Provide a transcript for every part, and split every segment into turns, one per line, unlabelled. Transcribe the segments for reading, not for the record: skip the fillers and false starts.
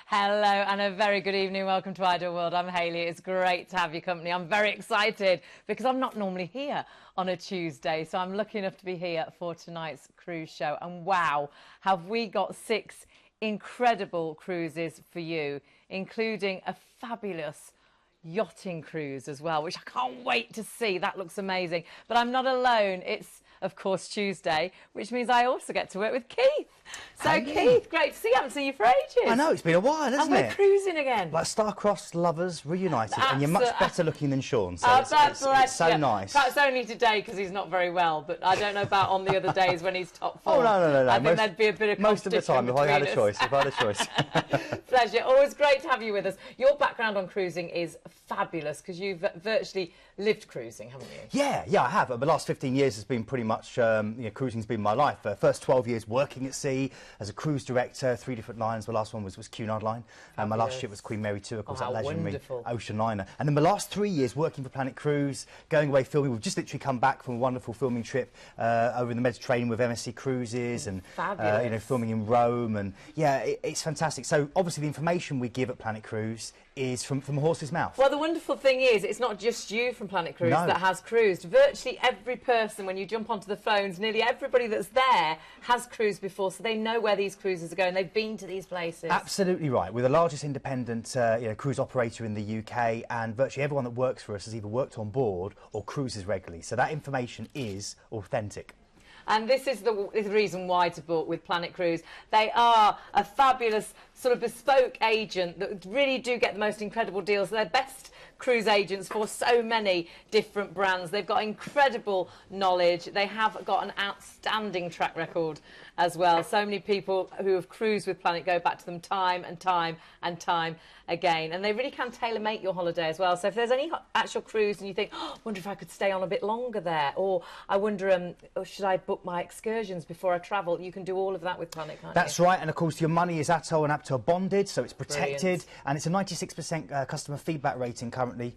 Hello and a very good evening. Welcome to Ideal World. I'm Hayley. It's great to have your company. I'm very excited because I'm not normally here on a Tuesday, so I'm lucky enough to be here for tonight's cruise show. And wow, have we got 6 incredible cruises for you, including a fabulous yachting cruise as well, which I can't wait to see. That looks amazing. But I'm not alone. It's, of course, Tuesday, which means I also get to work with Keith. So, hey. Keith, great to see you. I haven't seen you for ages.
I know, it's been a while, hasn't it?
And we're cruising again.
Like star-crossed lovers reunited, and you're much better looking than Sean, so it's so nice.
Perhaps only today because he's not very well, but I don't know about on the other days when he's top form.
Oh, no.
I think there'd be a bit of
most of the time, if I had a choice.
Pleasure. Always great to have you with us. Your background on cruising is fabulous because you've virtually lived cruising, haven't you?
Yeah, I have. The last 15 years has been pretty much, cruising's been my life. First 12 years working at sea as a cruise director, 3 different lines. The last one was Cunard Line. My last ship was Queen Mary 2, of course, that legendary ocean liner. And then the last 3 years working for Planet Cruise, going away filming. We've just literally come back from a wonderful filming trip over in the Mediterranean with MSC Cruises and filming in Rome. And yeah, it's fantastic. So obviously the information we give at Planet Cruise is from a horse's mouth.
Well, the wonderful thing is, it's not just you from Planet Cruise that has cruised. Virtually every person, when you jump onto the phones, nearly everybody that's there has cruised before, so they know where these cruises are going. They've been to these places.
Absolutely right. We're the largest independent cruise operator in the UK, and virtually everyone that works for us has either worked on board or cruises regularly. So that information is authentic.
And this is the reason why to book with Planet Cruise. They are a fabulous sort of bespoke agent that really do get the most incredible deals. They're best cruise agents for so many different brands. They've got incredible knowledge. They have got an outstanding track record as well. So many people who have cruised with Planet go back to them time and time and time again. And they really can tailor-make your holiday as well. So if there's any actual cruise and you think, oh, I wonder if I could stay on a bit longer there, or I wonder, should I book my excursions before I travel? You can do all of that with Planet, can't you?
That's right. And of course, your money is ATOL and APTOL bonded, so it's protected. Brilliant. And it's a 96% customer feedback rating currently,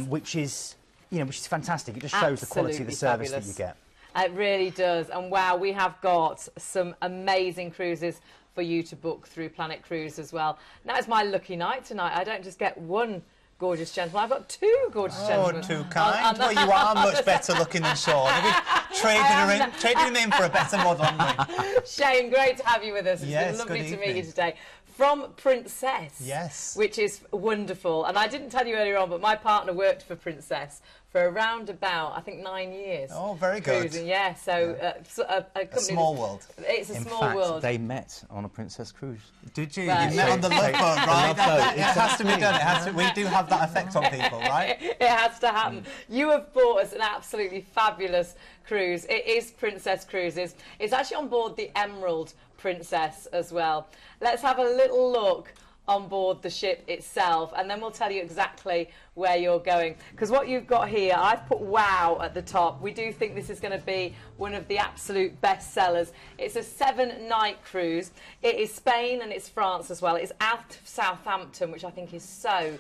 which is fantastic. It just shows the quality of the service that you get.
It really does. And wow, we have got some amazing cruises for you to book through Planet Cruise as well. Now it's my lucky night tonight. I don't just get one gorgeous gentleman, I've got 2 gorgeous gentlemen.
Oh, too kind. Well, you are much better looking than Sean. Traded him in for a better model, haven't we?
Shane, great to have you with us. It's been lovely to meet you today. From Princess,
yes,
which is wonderful. And I didn't tell you earlier on, but my partner worked for Princess for around about, I think, 9 years.
Oh, very good.
Yeah, so
a small world.
It's a small world.
In fact, they met on a Princess cruise.
Did you? You met on the love boat, right? It has to be done. We do have that effect on people, right?
It has to happen. You have bought us an absolutely fabulous cruise. It is Princess Cruises. It's actually on board the Emerald Princess as well. Let's have a little look on board the ship itself, and then we'll tell you exactly where you're going. Because what you've got here, I've put wow at the top. We do think this is going to be one of the absolute best sellers. It's a 7-night cruise. It is Spain and it's France as well. It's out of Southampton, which I think is so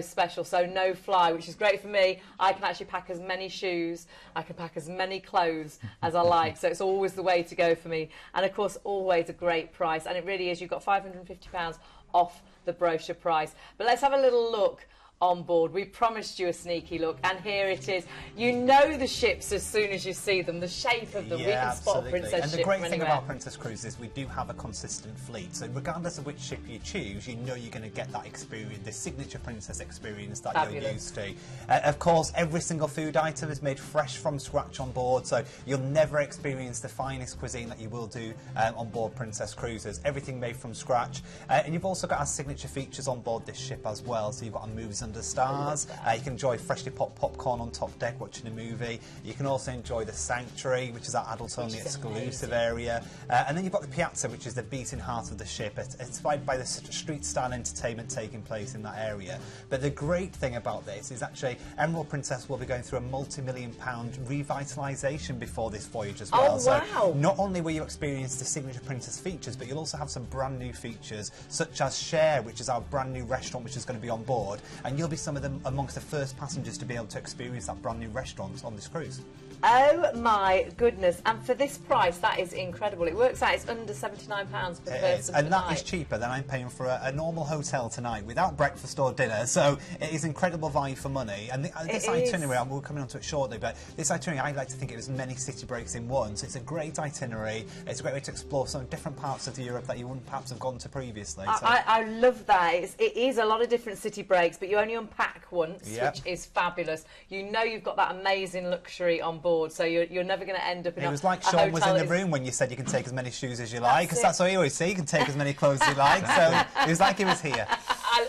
special. So no fly, which is great for me. I can actually pack as many shoes, I can pack as many clothes as I like. So it's always the way to go for me. And of course, always a great price. And it really is. You've got £550 off the brochure price. But let's have a little look on board. We promised you a sneaky look, and here it is. You know the ships as soon as you see them, the shape of them. We can spot a Princess ship.
And the great thing about Princess Cruises is we do have a consistent fleet, so regardless of which ship you choose, you know you're going to get that experience, the signature Princess experience that you're used to. Of course, every single food item is made fresh from scratch on board, so you'll never experience the finest cuisine that you will do on board Princess Cruises. Everything made from scratch. And you've also got our signature features on board this ship as well, so you've got our movies under stars. You can enjoy freshly popped popcorn on top deck watching a movie. You can also enjoy the Sanctuary, which is our adult-only exclusive area. And then you've got the Piazza, which is the beating heart of the ship. It's inspired by the street-style entertainment taking place in that area. But the great thing about this is actually Emerald Princess will be going through a multi-million-pound revitalisation before this voyage as well.
Oh, wow.
So not only will you experience the signature Princess features, but you'll also have some brand new features, such as Share, which is our brand new restaurant, which is going to be on board. And you'll be some of them amongst the first passengers to be able to experience that brand new restaurant on this cruise.
Oh my goodness, and for this price that is incredible. It works out it's under £79 per person
and that
tonight.
is cheaper than I'm paying for a normal hotel tonight without breakfast or dinner, so it is incredible value for money. And this itinerary, we'll come on to it shortly, but this itinerary I like to think it was many city breaks in one, so it's a great itinerary. It's a great way to explore some different parts of Europe that you wouldn't perhaps have gone to previously. So.
I love that. It is a lot of different city breaks, but you only unpack once, which is fabulous. You know you've got that amazing luxury on board, so you're never going to end up in
It was like Sean was in the room when you said you can take as many shoes as you like, because that's what he always say, you can take as many clothes as you like, so it was like he was here.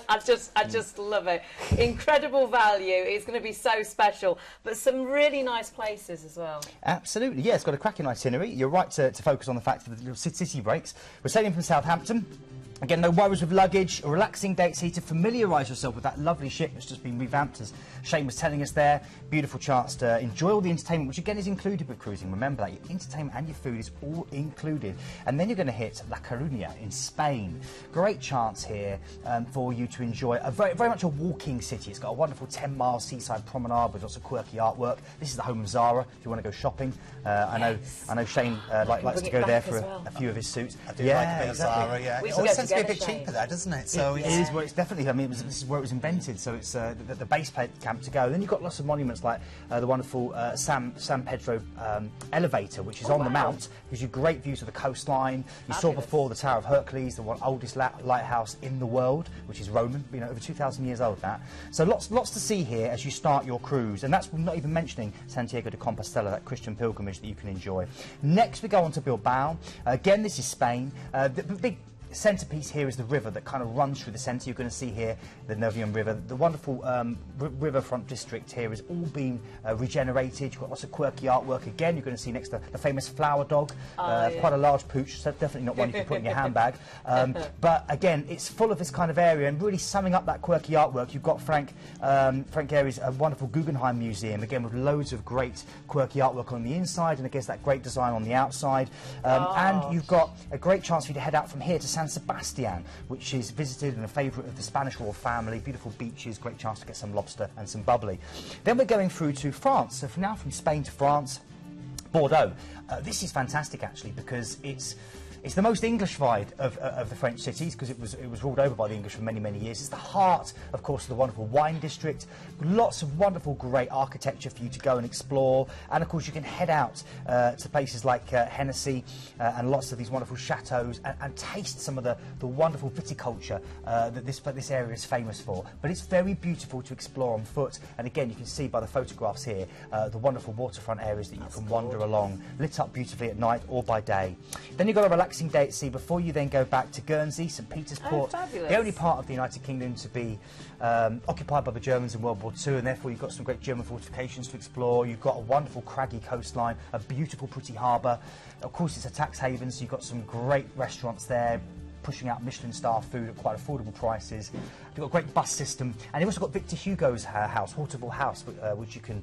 I just love it. Incredible value. It's going to be so special, but some really nice places as well.
Absolutely, yeah, it's got a cracking itinerary. You're right to focus on the fact of the little city breaks. We're sailing from Southampton. Again, no worries with luggage, a relaxing dates here to familiarise yourself with that lovely ship that's just been revamped, as Shane was telling us there. Beautiful chance to enjoy all the entertainment, which again is included with cruising. Remember that, your entertainment and your food is all included. And then you're going to hit La Coruña in Spain. Great chance here for you to enjoy a very much a walking city. It's got a wonderful 10-mile seaside promenade with lots of quirky artwork. This is the home of Zara, if you want to go shopping. I know Shane likes to go there for a few of his suits.
I do like a bit of Zara, yeah.
We
It's a bit cheaper there, doesn't it? So
it is where it's definitely. I mean, this is where it was invented. So it's the base camp to go. Then you've got lots of monuments like the wonderful San Pedro elevator, which is on the mount. Gives you great views of the coastline. You saw before the Tower of Hercules, the oldest lighthouse in the world, which is Roman. You know, over 2,000 years old. That. So lots to see here as you start your cruise, and that's not even mentioning Santiago de Compostela, that Christian pilgrimage that you can enjoy. Next, we go on to Bilbao. Again, this is Spain. The big centrepiece here is the river that kind of runs through the centre. You're going to see here the Nervión River. The wonderful riverfront district here is all been regenerated. You've got lots of quirky artwork. Again, you're going to see next to the famous flower dog, quite a large pooch, so definitely not one you can put in your handbag. But again, it's full of this kind of area, and really summing up that quirky artwork, you've got Frank Gehry's wonderful Guggenheim Museum, again with loads of great quirky artwork on the inside, and I guess that great design on the outside. And you've got a great chance for you to head out from here to San Sebastian, which is visited and a favourite of the Spanish royal family. Beautiful beaches, great chance to get some lobster and some bubbly. Then we're going through to France. So from Spain to France, Bordeaux. This is fantastic actually, because it's the most English-fied of the French cities, because it was ruled over by the English for many years. It's the heart, of course, of the wonderful wine district. Lots of wonderful, great architecture for you to go and explore. And, of course, you can head out to places like Hennessy and lots of these wonderful chateaux and taste some of the wonderful viticulture that this area is famous for. But it's very beautiful to explore on foot. And, again, you can see by the photographs here the wonderful waterfront areas that you can wander along, lit up beautifully at night or by day. Then you've got a relaxing day at sea before you then go back to Guernsey, St Peter's Port, the only part of the United Kingdom to be occupied by the Germans in World War II, and therefore you've got some great German fortifications to explore. You've got a wonderful craggy coastline, a beautiful pretty harbour. Of course, it's a tax haven, so you've got some great restaurants there, pushing out Michelin-star food at quite affordable prices. You've got a great bus system, and you've also got Victor Hugo's house, Hauteville House, which you can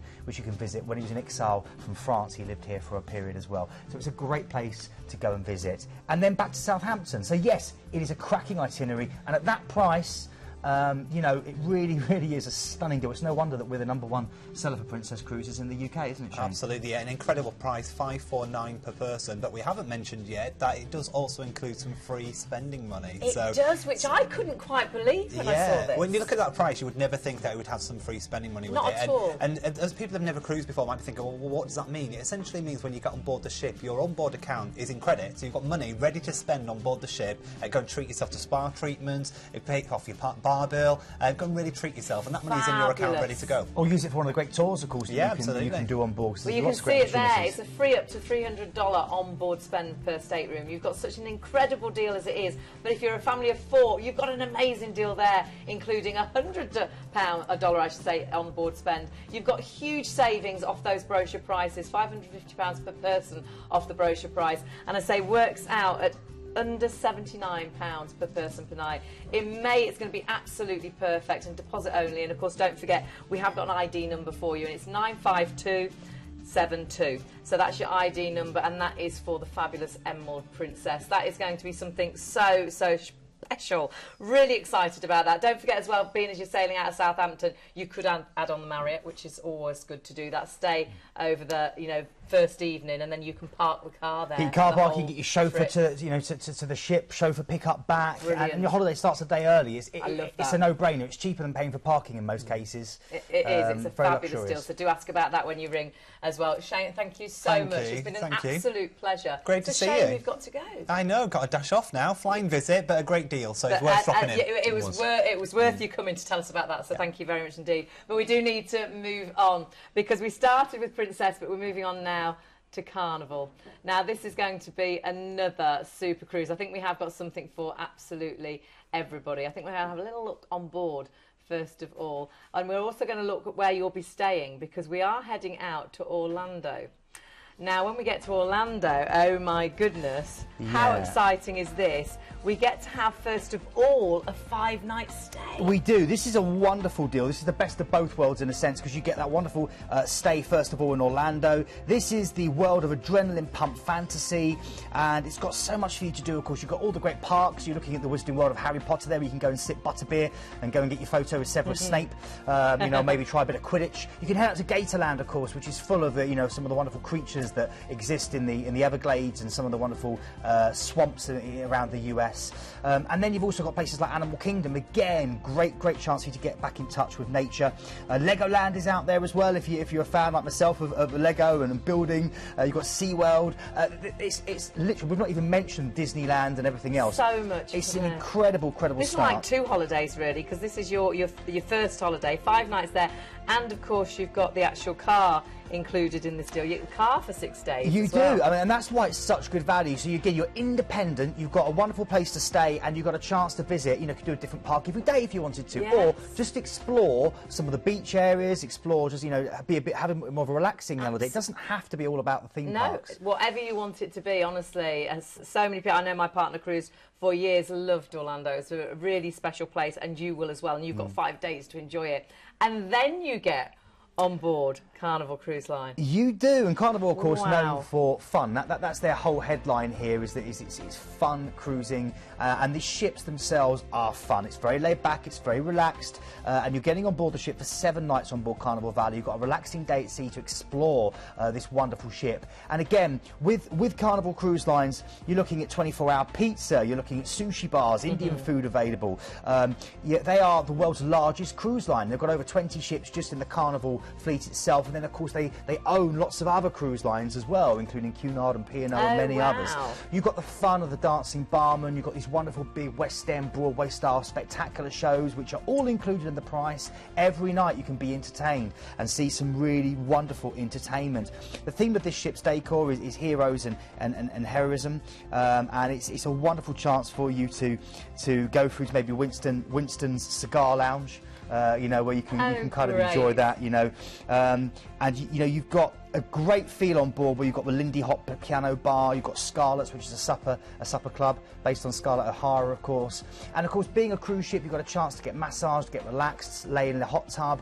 visit. When he was in exile from France, he lived here for a period as well. So it's a great place to go and visit. And then back to Southampton. So yes, it is a cracking itinerary, and at that price, you know, it really is a stunning deal. It's no wonder that we're the #1 seller for Princess Cruises in the UK, isn't it, Shane?
Absolutely, yeah, an incredible price, $549 per person. But we haven't mentioned yet that it does also include some free spending money.
It does, which I couldn't quite believe when I saw this.
When you look at that price, you would never think that it would have some free spending money with it.
Not at all.
And as people that have never cruised before might be thinking, well, what does that mean? It essentially means when you get on board the ship, your on-board account is in credit, so you've got money ready to spend on board the ship. Go and treat yourself to spa treatments, pay off your bar bill, go and really treat yourself, and that money's in your account ready to go.
Or use it for one of the great tours, of course, that you can do on board.
Well, you can see it there. It's a free up to $300 on-board spend per stateroom. You've got such an incredible deal as it is, but if you're a family of 4, you've got an amazing deal there, including $100 I should say, on-board spend. You've got huge savings off those brochure prices, £550 per person off the brochure price, and I say works out at under £79 per person per night. In May, it's going to be absolutely perfect and deposit only. And of course, don't forget, we have got an ID number for you, and it's 95272. So that's your ID number, and that is for the fabulous Emerald Princess. That is going to be something so special. Really excited about that. Don't forget as well, being as you're sailing out of Southampton, you could add on the Marriott, which is always good to do. That stay over the, you know, first evening, and then you can park the car there.
You can car park, you can get your chauffeur to, you know, to the ship, chauffeur pick up back, and your holiday starts a day early. It's a no-brainer. It's cheaper than paying for parking in most cases.
It is. It's a fabulous deal. So do ask about that when you ring as well. Shane, thank you so much. It's been an absolute pleasure.
Great to see you.
It's a shame we've got to go.
I know, got to dash off now. Flying visit, but a great deal, so it's worth dropping in.
It was worth you coming to tell us about that, so thank you very much indeed. But we do need to move on, because we started with Princess, but we're moving on now to Carnival. Now, this is going to be another super cruise. I think we have got something for absolutely everybody. I think we're going to have a little look on board first of all, and we're also going to look at where you'll be staying, because we are heading out to Orlando. Now, when we get to Orlando, oh my goodness, how exciting is this? We get to have, first of all, a 5-night stay.
We do. This is a wonderful deal. This is the best of both worlds in a sense, because you get that wonderful stay, first of all, in Orlando. This is the world of adrenaline pump fantasy, and it's got so much for you to do, of course. You've got all the great parks. You're looking at the Wizarding World of Harry Potter there, where you can go and sip butterbeer and go and get your photo with Severus Snape. You know, maybe try a bit of Quidditch. You can head out to Gatorland, of course, which is full of, you know, some of the wonderful creatures that exist in the Everglades and some of the wonderful swamps around the US. And then you've also got places like Animal Kingdom. Again, great chance for you to get back in touch with nature. Legoland is out there as well, if you're a fan like myself of Lego and building. You've got SeaWorld. It's literally, we've not even mentioned Disneyland and everything else.
So much.
It's an incredible start.
This is like 2 holidays really, because this is your first holiday, 5 nights there, and of course you've got the actual car included in this deal. You get the car for 6 days.
You
as
do.
well.
I mean, and that's why it's such good value. So again, you're independent. You've got a wonderful place to stay, and you've got a chance to visit. You know, you could do a different park every day if you wanted to, or just explore some of the beach areas. Explore, just, you know, have a more of a relaxing holiday. It doesn't have to be all about the theme parks.
No, whatever you want it to be. Honestly, as so many people, I know my partner cruised for years, loved Orlando. It's a really special place, and you will as well. And you've got 5 days to enjoy it, and then you get on board Carnival Cruise Line. You do, and Carnival, of course, known for fun. That's their whole headline here, is that it's fun cruising, and the ships themselves are fun. It's very laid back, it's very relaxed, and you're getting on board the ship for 7 nights on board Carnival Valor. You've got a relaxing day at sea to explore this wonderful ship. And again, with Carnival Cruise Lines, you're looking at 24-hour pizza, you're looking at sushi bars, Indian food available. They are the world's largest cruise line. They've got over 20 ships just in the Carnival fleet itself, and then of course they own lots of other cruise lines as well, including Cunard and P&O and many others. You've got the fun of the dancing barman, you've got these wonderful big West End Broadway style spectacular shows which are all included in the price. Every night you can be entertained and see some really wonderful entertainment. The theme of this ship's decor is heroes and heroism, and it's a wonderful chance for you to go through to maybe Winston's cigar lounge, you know, where you can kind of enjoy that, you know, and you know, you've got a great feel on board where you've got the Lindy Hop piano bar, you've got Scarlett's, which is a supper club based on Scarlett O'Hara, of course. And of course, being a cruise ship, you've got a chance to get massaged, get relaxed, lay in the hot tub,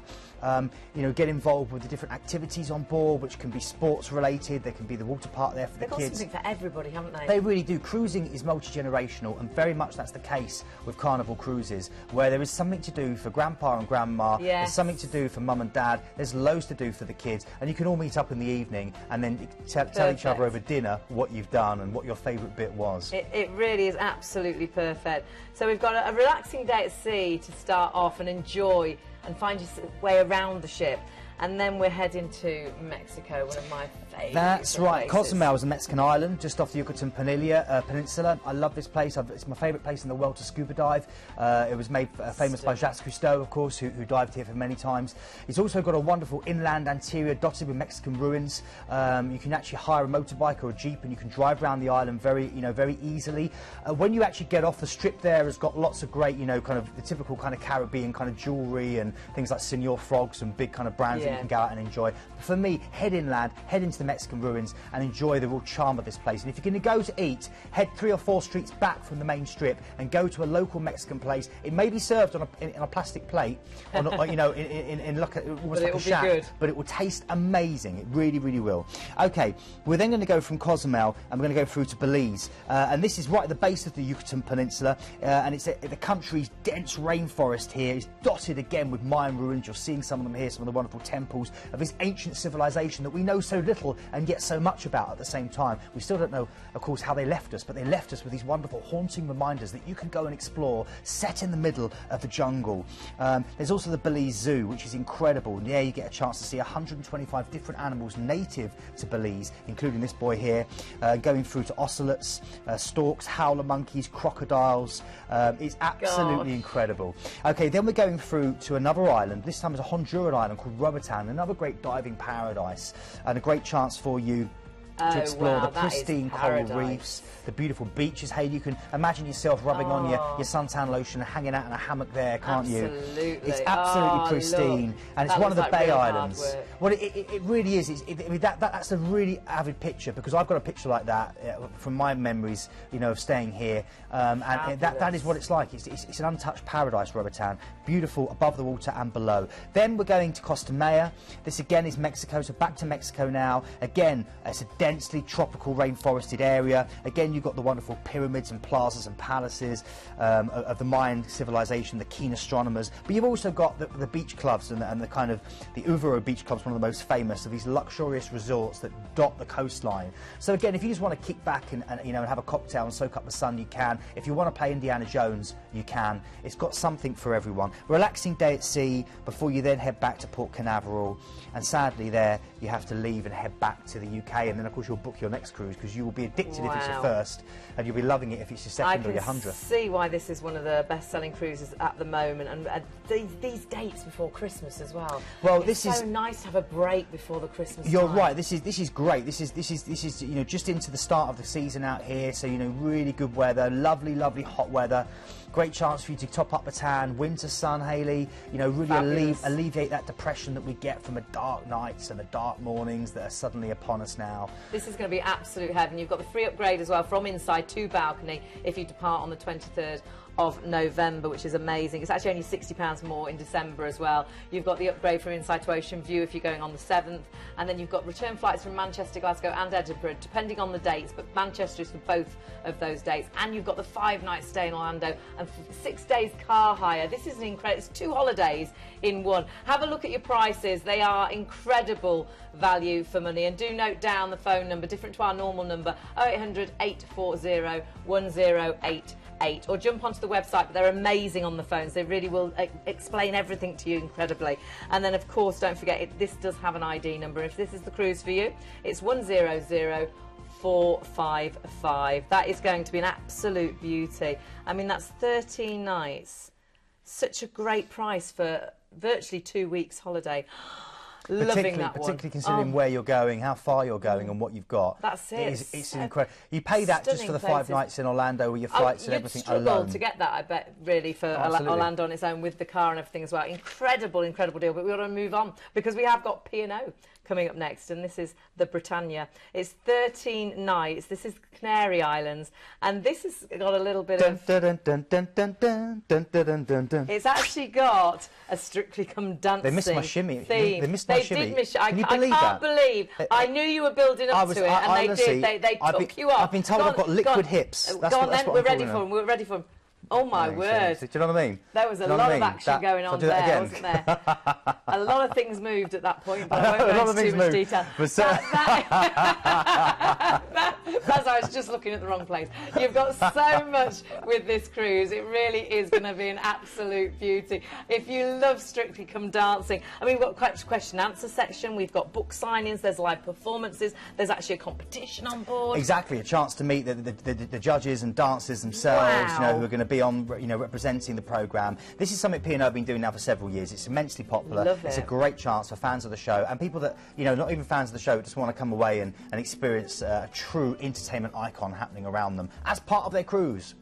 you know, get involved with the different activities on board, which can be sports related. There can be the water park there for the kids. They've got something for everybody, haven't they? They really do. Cruising is multi-generational, and very much that's the case with Carnival Cruises, where there is something to do for grandpa and grandma, there's something to do for mum and dad, there's loads to do for the kids, and you can all meet up in the evening and then tell each other over dinner what you've done and what your favourite bit was. It really is absolutely perfect. So we've got a relaxing day at sea to start off and enjoy and find your way around the ship. And then we're heading to Mexico, one of my favourite
That's right.
places.
Cozumel is a Mexican island just off the Yucatan Peninsula. I love this place. It's my favourite place in the world to scuba dive. It was made famous by Jacques Cousteau, of course, who dived here for many times. It's also got a wonderful inland interior dotted with Mexican ruins. You can actually hire a motorbike or a jeep, and you can drive around the island very easily. When you actually get off, the strip there has got lots of great, kind of the typical kind of Caribbean kind of jewellery and things like Señor Frogs and big kind of brands that you can go out and enjoy. But for me, head inland, head into the Mexican ruins and enjoy the real charm of this place. And if you're going to go to eat, head 3 or 4 streets back from the main strip and go to a local Mexican place. It may be served on a plastic plate, on a, you know, in like almost like a shack, but it will taste amazing. It really, really will. Okay, we're then going to go from Cozumel and we're going to go through to Belize, and this is right at the base of the Yucatan Peninsula, and it's the country's dense rainforest here is dotted again with Mayan ruins. You're seeing some of them here, some of the wonderful temples of this ancient civilization that we know so little and yet so much about at the same time. We still don't know, of course, how they left us, but they left us with these wonderful haunting reminders that you can go and explore, set in the middle of the jungle. There's also the Belize Zoo, which is incredible, and there you get a chance to see 125 different animals native to Belize, including this boy here, going through to ocelots, storks, howler monkeys, crocodiles. It's absolutely incredible. Okay, then we're going through to another island. This time it's a Honduran island called Roatan, another great diving paradise, and a great chance for you to explore the pristine coral reefs, the beautiful beaches. Hey, you can imagine yourself rubbing on your suntan lotion and hanging out in a hammock there, can't you? It's absolutely pristine, and it's one of the Bay Islands. Well, it really is. I mean, that's a really avid picture, because I've got a picture like that from my memories, you know, of staying here, and that is what it's like. It's an untouched paradise, Roatan. Beautiful above the water and below. Then we're going to Costa Maya. This again is Mexico, so back to Mexico now. Again, it's a densely tropical rainforested area. Again, you've got the wonderful pyramids and plazas and palaces of the Mayan civilization, the keen astronomers, but you've also got the beach clubs and the kind of the Uvero beach clubs, one of the most famous of these luxurious resorts that dot the coastline. So again, if you just want to kick back and you know, have a cocktail and soak up the sun, you can. If you want to play Indiana Jones, you can. It's got something for everyone. Relaxing day at sea before you then head back to Port Canaveral, and sadly there you have to leave and head back to the UK, and then of course you'll book your next cruise, because you will be addicted if it's your first, and you'll be loving it if it's your second or your 100th. I can
see why this is one of the best-selling cruises at the moment, and these dates before Christmas as well. Well, it's so nice to have a break before the Christmas
You're
time.
right. This is great. This is you know, just into the start of the season out here, so you know, really good weather, lovely hot weather. Great chance for you to top up the tan, winter sun, Hayley, you know, really alleviate that depression that we get from the dark nights and the dark mornings that are suddenly upon us now.
This is going to be absolute heaven. You've got the free upgrade as well from inside to balcony if you depart on the 23rd of November, which is amazing. It's actually only £60 more in December as well. You've got the upgrade from inside to ocean view if you're going on the 7th, and then you've got return flights from Manchester, Glasgow and Edinburgh, depending on the dates, but Manchester is for both of those dates. And you've got the 5-night stay in Orlando and 6 days car hire. This is an incredible, it's 2 holidays in one. Have a look at your prices. They are incredible value for money, and do note down the phone number, different to our normal number, 0800 840 1088, or jump onto the website, but they're amazing on the phones. They really will explain everything to you incredibly. And then of course, don't forget, this does have an ID number. If this is the cruise for you, it's 100455. That is going to be an absolute beauty. I mean, that's 13 nights. Such a great price for virtually 2 weeks holiday. Loving that one.
Particularly considering where you're going, how far you're going, and what you've got.
That's it.
It's incredible. You pay that just for the 5 nights in Orlando with your flights and everything alone.
You'd struggle to get that, I bet, really, for Orlando on its own, with the car and everything as well. Incredible deal. But we've got to move on, because we have got P&O coming up next, and this is the Britannia. It's 13 nights. This is Canary Islands, and this has got a little bit of... It's actually got a Strictly Come Dancing
They missed my shimmy.
Theme.
They missed my shimmy.
Did miss I can't believe. I knew you were building up to it, and they did. They took you off.
I've been told I've got liquid hips.
Go on then, we're ready for them. We're ready for them. Oh my word.
Do you know what I mean?
There was a lot of action going on there, wasn't there? A lot of things moved at that point, but I won't go into too much detail. That's I was just looking at the wrong place. You've got so much with this cruise. It really is going to be an absolute beauty. If you love Strictly Come Dancing, I mean, we've got question and answer section, we've got book signings, there's live performances, there's actually a competition on board.
Exactly, a chance to meet the judges and dancers themselves, you know, who are going to be on, you know, representing the programme. This is something P&O have been doing now for several years. It's immensely popular.
Love it.
It's a great chance for fans of the show and people that, you know, not even fans of the show, just want to come away and experience a true entertainment icon happening around them as part of their cruise.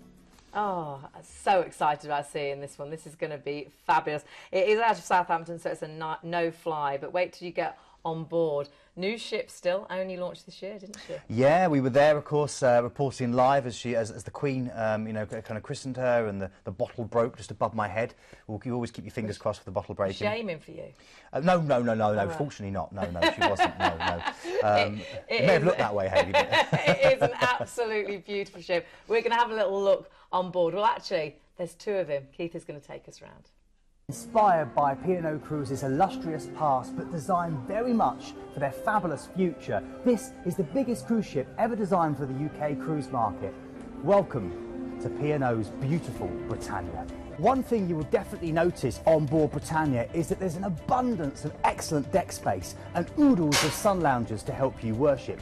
Oh, so excited about seeing this one. This is going to be fabulous. It is out of Southampton, so it's a no fly, but wait till you get on board. New ship still, only launched this year, didn't she?
Yeah, we were there, of course, reporting live as the Queen, you know, kind of christened her, and the bottle broke just above my head. You always keep your fingers crossed for the bottle breaking.
Shaming for you?
No, right. Fortunately not. No, she wasn't. No. It may have looked that way, Hayley. But
it is an absolutely beautiful ship. We're going to have a little look on board. Well, actually, there's two of him. Keith is going to take us round.
Inspired by P&O Cruises' illustrious past, but designed very much for their fabulous future, this is the biggest cruise ship ever designed for the UK cruise market. Welcome to P&O's beautiful Britannia. One thing you will definitely notice on board Britannia is that there's an abundance of excellent deck space and oodles of sun loungers to help you worship.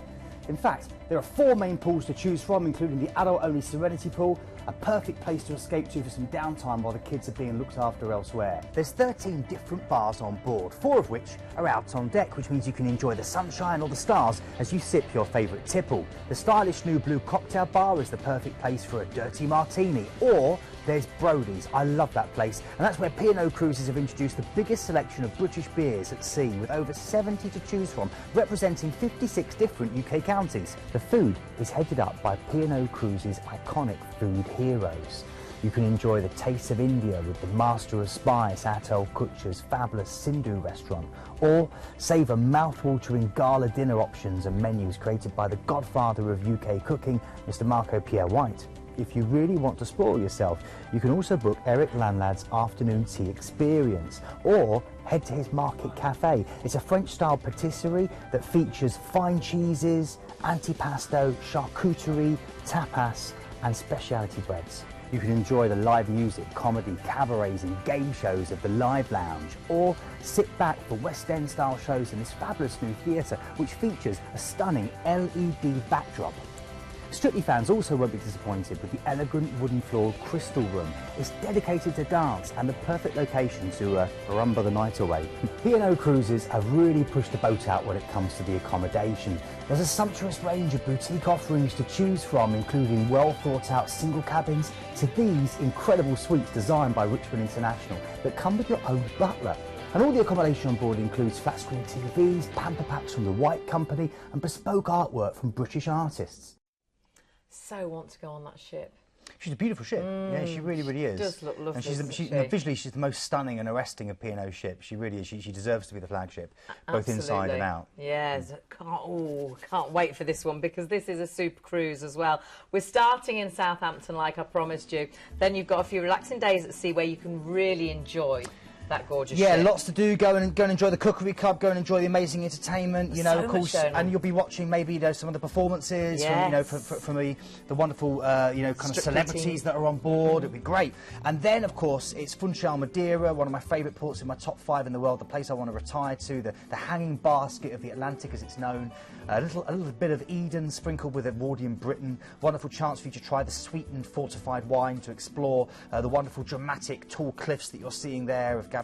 In fact, there are 4 main pools to choose from, including the adult-only Serenity Pool, a perfect place to escape to for some downtime while the kids are being looked after elsewhere. There's 13 different bars on board, 4 of which are out on deck, which means you can enjoy the sunshine or the stars as you sip your favourite tipple. The stylish new blue cocktail bar is the perfect place for a dirty martini, or there's Brody's. I love that place, and that's where P&O Cruises have introduced the biggest selection of British beers at sea, with over 70 to choose from, representing 56 different UK counties. The food is headed up by P&O Cruises' iconic food heroes. You can enjoy the taste of India with the Master of Spice Atul Kutcher's fabulous Sindhu restaurant, or savour mouth-watering gala dinner options and menus created by the godfather of UK cooking, Mr. Marco Pierre White. If you really want to spoil yourself, you can also book Eric Landlad's afternoon tea experience, or head to his Market Cafe. It's a French-style patisserie that features fine cheeses, antipasto, charcuterie, tapas and specialty breads. You can enjoy the live music, comedy, cabarets and game shows of the Live Lounge, or sit back for West End style shows in this fabulous new theatre, which features a stunning LED backdrop. Strictly fans also won't be disappointed with the elegant wooden floored Crystal Room. It's dedicated to dance and the perfect location to rumba the night away. P&O Cruises have really pushed the boat out when it comes to the accommodation. There's a sumptuous range of boutique offerings to choose from, including well thought out single cabins to these incredible suites designed by Richmond International that come with your own butler. And all the accommodation on board includes flat screen TVs, pamper packs from the White Company and bespoke artwork from British artists.
So want to go on that ship.
She's a beautiful ship. Yeah, she really, really is.
She does look lovely.
And visually, she's the most stunning and arresting of P&O ships. She really is. She deserves to be the flagship, both inside and out.
Yes, can't wait for this one, because this is a super cruise as well. We're starting in Southampton, like I promised you. Then you've got a few relaxing days at sea where you can really enjoy that gorgeous ship.
Lots to do. Go and enjoy the Cookery Club. Go and enjoy the amazing entertainment. You know, of course, and you'll be watching maybe some of the performances from the wonderful kind of celebrities that are on board. It'll be great. And then, of course, it's Funchal, Madeira, one of my favourite ports in my top 5 in the world. The place I want to retire to. The hanging basket of the Atlantic, as it's known. A little bit of Eden sprinkled with Edwardian Britain. Wonderful chance for you to try the sweetened fortified wine, to explore the wonderful dramatic tall cliffs that you're seeing there of Gabriel.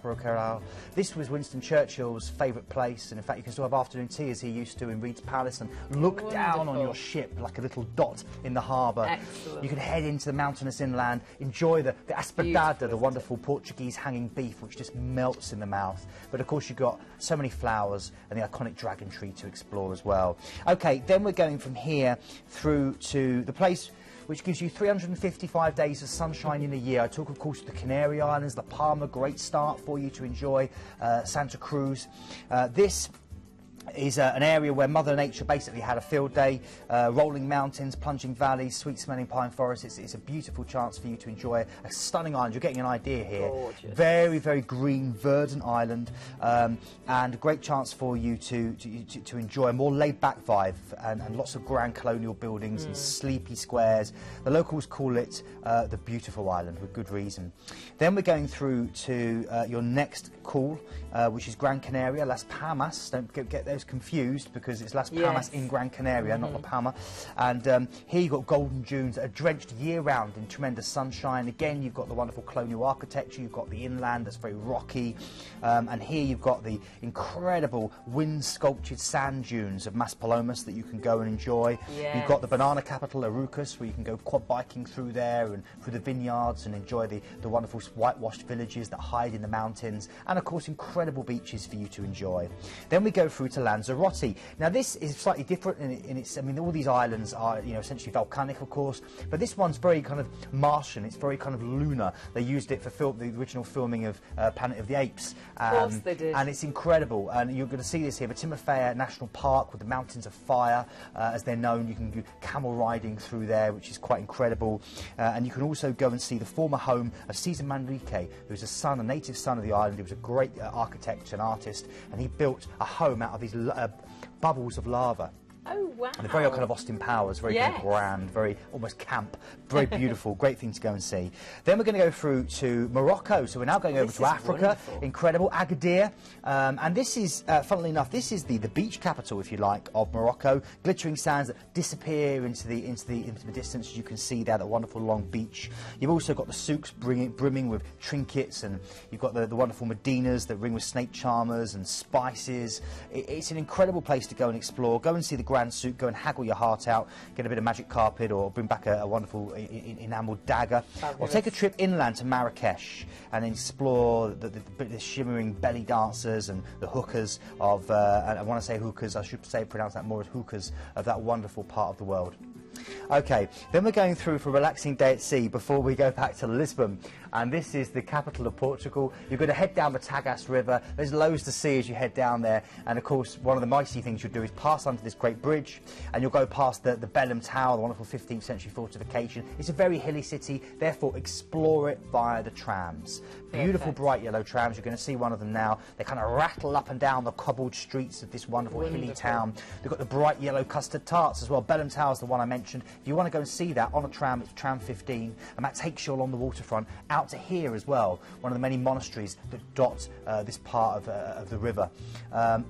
This was Winston Churchill's favourite place, and in fact you can still have afternoon tea as he used to in Reed's Palace and look down on your ship like a little dot in the harbour.
Excellent.
You can head into the mountainous inland, enjoy the aspadada, the wonderful Portuguese hanging beef which just melts in the mouth. But of course you've got so many flowers and the iconic dragon tree to explore as well. Okay, then we're going from here through to the place which gives you 355 days of sunshine in a year. I talk, of course, of the Canary Islands, La Palma, great start for you to enjoy, Santa Cruz. This is an area where Mother Nature basically had a field day. Rolling mountains, plunging valleys, sweet-smelling pine forests. It's a beautiful chance for you to enjoy a stunning island. You're getting an idea here.
Gorgeous.
Very, very green, verdant island, and a great chance for you to enjoy a more laid-back vibe and lots of grand colonial buildings and sleepy squares. The locals call it the beautiful island, with good reason. Then we're going through to your next call, which is Gran Canaria, Las Palmas. Don't get there is confused because it's Las Palmas in Gran Canaria, not La Palma. And here you've got golden dunes that are drenched year-round in tremendous sunshine. Again, you've got the wonderful colonial architecture, you've got the inland that's very rocky, and here you've got the incredible wind-sculptured sand dunes of Maspalomas that you can go and enjoy. You've got the banana capital, Arucas, where you can go quad biking through there and through the vineyards and enjoy the wonderful whitewashed villages that hide in the mountains, and of course incredible beaches for you to enjoy. Then we go through to Lanzarote. Now this is slightly different in its, I mean, all these islands are, you know, essentially volcanic, of course, but this one's very kind of Martian, it's very kind of lunar. They used it for the original filming of Planet of the Apes.
Of course they did.
And it's incredible, and you're going to see this here, but Timofea National Park with the Mountains of Fire, as they're known. You can do camel riding through there, which is quite incredible, and you can also go and see the former home of Cesar Manrique, who's a native son of the island. He was a great architect and artist, and he built a home out of these bubbles of lava.
Oh, wow.
And they're very kind of Austin Powers, very kind of grand, very almost camp, very beautiful, great thing to go and see. Then we're going to go through to Morocco, so we're now going over to Africa. Wonderful. Incredible, Agadir, and this is, funnily enough, this is the beach capital, if you like, of Morocco. Glittering sands that disappear into the distance, as you can see there, that wonderful long beach. You've also got the souks brimming with trinkets, and you've got the wonderful medinas that ring with snake charmers and spices. It's an incredible place to go and explore. Go and see the Grand Souk, go and haggle your heart out, get a bit of magic carpet, or bring back a wonderful enamelled dagger. Fabulous. Or take a trip inland to Marrakesh and explore the shimmering belly dancers and the hookahs of, and I want to say hookahs, I should say pronounce that more as hookahs, of that wonderful part of the world. Okay, then we're going through for a relaxing day at sea before we go back to Lisbon, and this is the capital of Portugal. You're going to head down the Tagus River. There's loads to see as you head down there, and of course one of the mighty things you'll do is pass under this great bridge, and you'll go past the Belém Tower, the wonderful 15th century fortification. It's a very hilly city, therefore explore it via the trams. Beautiful bright yellow trams. You're going to see one of them now. They kind of rattle up and down the cobbled streets of this wonderful hilly town. They've got the bright yellow custard tarts as well. Belém Tower is the one I mentioned. If you want to go and see that on a tram, it's tram 15, and that takes you along the waterfront out to here as well, one of the many monasteries that dot this part of the river.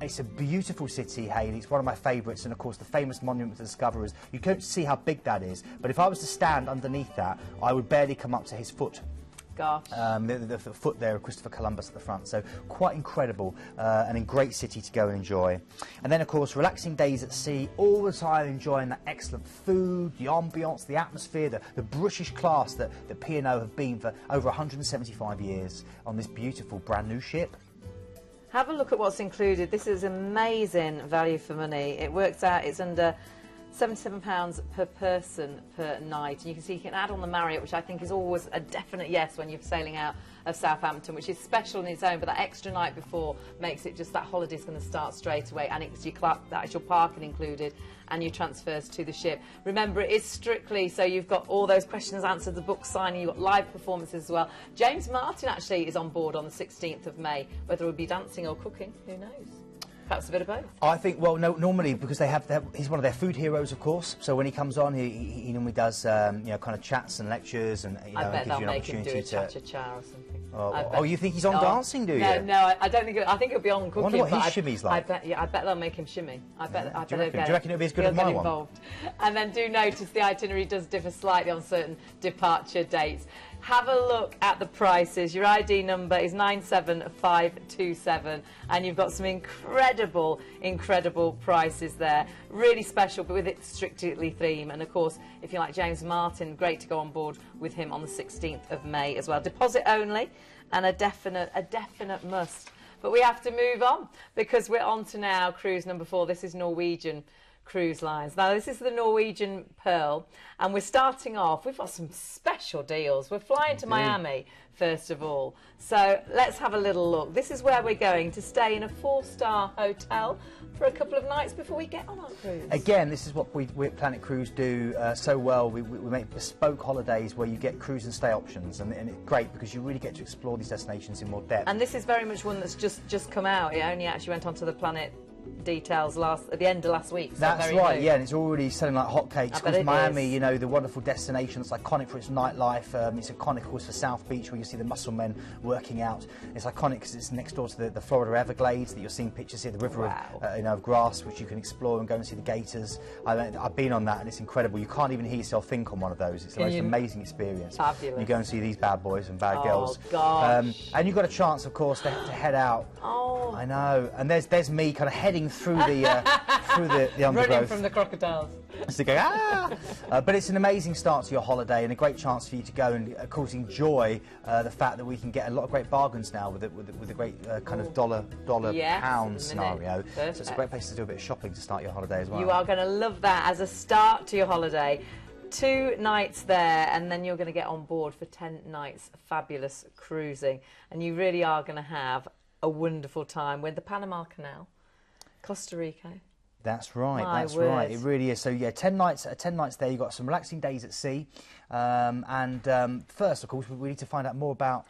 It's a beautiful city, Hayley. It's one of my favourites, and of course the famous monument to the discoverers. You can't see how big that is, but if I was to stand underneath that, I would barely come up to his foot.
Gosh.
The foot there of Christopher Columbus at the front, so quite incredible, and a great city to go and enjoy. And then of course relaxing days at sea, all the time enjoying that excellent food, the ambience, the atmosphere, the British class that P&O have been for over 175 years on this beautiful brand new ship.
Have a look at what's included. This is amazing value for money. It works out, it's under £77 per person per night, and you can see you can add on the Marriott, which I think is always a definite yes when you're sailing out of Southampton, which is special in its own, but that extra night before makes it just that holiday's going to start straight away, and it's your actual parking included and your transfers to the ship. Remember, it is strictly, so you've got all those questions answered, the book signing, you've got live performances as well. James Martin actually is on board on the 16th of May, whether it will be dancing or cooking, who knows? Perhaps a bit of both.
I think, well, no, normally because he's one of their food heroes, of course. So when he comes on, he normally does, you know, kind of chats and lectures, and you know,
I bet
gives
they'll
you an
make him do a
opportunity
cha-cha-cha or something.
Oh, you think he's on dancing, do you?
No, I don't think. I think he'll be on cooking.
I wonder what his shimmy's like.
I bet they'll make him shimmy. I bet
do you reckon it'll be as good as my one?
And then do notice the itinerary does differ slightly on certain departure dates. Have a look at the prices. Your ID number is 97527, and you've got some incredible prices there. Really special, but with it strictly theme. And of course, if you like James Martin, great to go on board with him on the 16th of May as well. Deposit only, and a definite must. But we have to move on because we're on to now cruise number 4. This is Norwegian Cruise Lines. Now this is the Norwegian Pearl, and we're starting off, we've got some special deals. We're flying to Miami first of all, so let's have a little look. This is where we're going to stay in a 4-star hotel for a couple of nights before we get on our cruise. Again,
this is what we at Planet Cruise do so well. We make bespoke holidays where you get cruise and stay options, and it's great because you really get to explore these destinations in more depth.
And this is very much one that's just come out. It only actually went onto the Planet details at the end of last week. So
that's right, yeah, and it's already selling like hotcakes. Of course, Miami, you know, the wonderful destination. It's iconic for its nightlife. It's iconic, of course, for South Beach, where you see the muscle men working out. It's iconic because it's next door to the Florida Everglades that you're seeing pictures here, the river of grass, which you can explore and go and see the gators. I've been on that, and it's incredible. You can't even hear yourself think on one of those. It's the most amazing experience.
Fabulous.
You go and see these bad boys and bad girls.
Gosh.
And you've got a chance, of course, to head out.
Oh.
I know. And there's me kind of heading through the undergrowth.
Running from the crocodiles.
So go, but it's an amazing start to your holiday and a great chance for you to go and, of course, enjoy the fact that we can get a lot of great bargains now with a great kind of dollar pound scenario. So it's a great place to do a bit of shopping to start your holiday as well.
You are going to love that as a start to your holiday. 2 nights there, and then you're going to get on board for 10 nights fabulous cruising, and you really are going to have a wonderful time with the Panama Canal, Costa Rica.
That's right. That's right. It really is. So yeah, 10 nights there. You've got some relaxing days at sea, and first, of course, we need to find out more about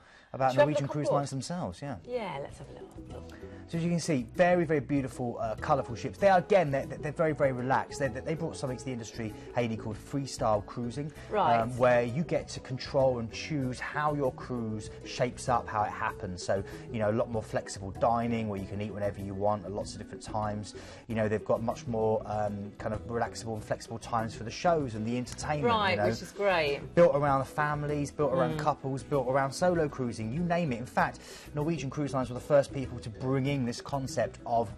Norwegian Cruise Lines themselves. Yeah.
Yeah. Let's have a little look.
So as you can see, very, very beautiful, colourful ships. They are, again, they're very, very relaxed. They brought something to the industry, Hayley, called freestyle cruising, where you get to control and choose how your cruise shapes up, how it happens. So, you know, a lot more flexible dining, where you can eat whenever you want at lots of different times. You know, they've got much more kind of relaxable and flexible times for the shows and the entertainment.
Right,
you know,
which is great.
Built around the families, built around couples, built around solo cruising, you name it. In fact, Norwegian Cruise Lines were the first people to bring in this concept of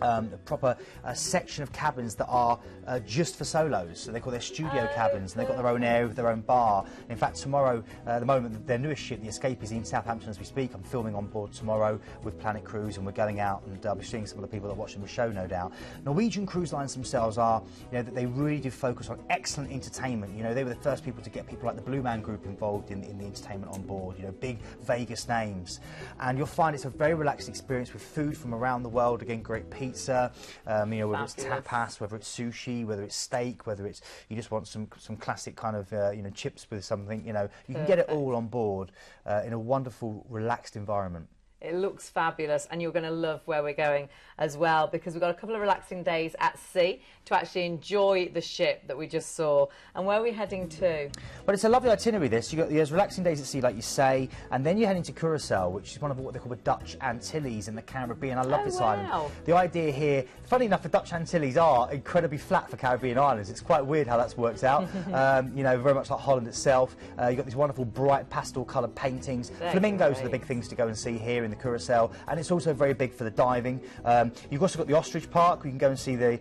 a proper section of cabins that are just for solos. So they call their studio cabins, and they've got their own area with their own bar. In fact, tomorrow, the moment their newest ship, the Escape, is in Southampton as we speak. I'm filming on board tomorrow with Planet Cruise, and we're going out, and I'll be seeing some of the people that are watching the show, no doubt. Norwegian Cruise Lines themselves are, you know, that they really do focus on excellent entertainment. You know, they were the first people to get people like the Blue Man Group involved in the entertainment on board. You know, big Vegas names, and you'll find it's a very relaxed experience with food from around the world. Again, great pizza. You know, whether it's tapas, whether it's sushi, whether it's steak, whether it's you just want some classic kind of you know, chips with something. You know, you can get it all on board in a wonderful, relaxed environment.
It looks fabulous, and you're going to love where we're going as well, because we've got a couple of relaxing days at sea to actually enjoy the ship that we just saw. And where are we heading to? Well,
it's a lovely itinerary, this. There's relaxing days at sea, like you say, and then you're heading to Curacao, which is one of what they call the Dutch Antilles in the Caribbean. I love this island. The idea here, funny enough, the Dutch Antilles are incredibly flat for Caribbean islands. It's quite weird how that's worked out. You know, very much like Holland itself. You've got these wonderful, bright, pastel-coloured paintings. Flamingos are the big things to go and see here in the Curacao, and it's also very big for the diving. You've also got the Ostrich Park, where you can go and see the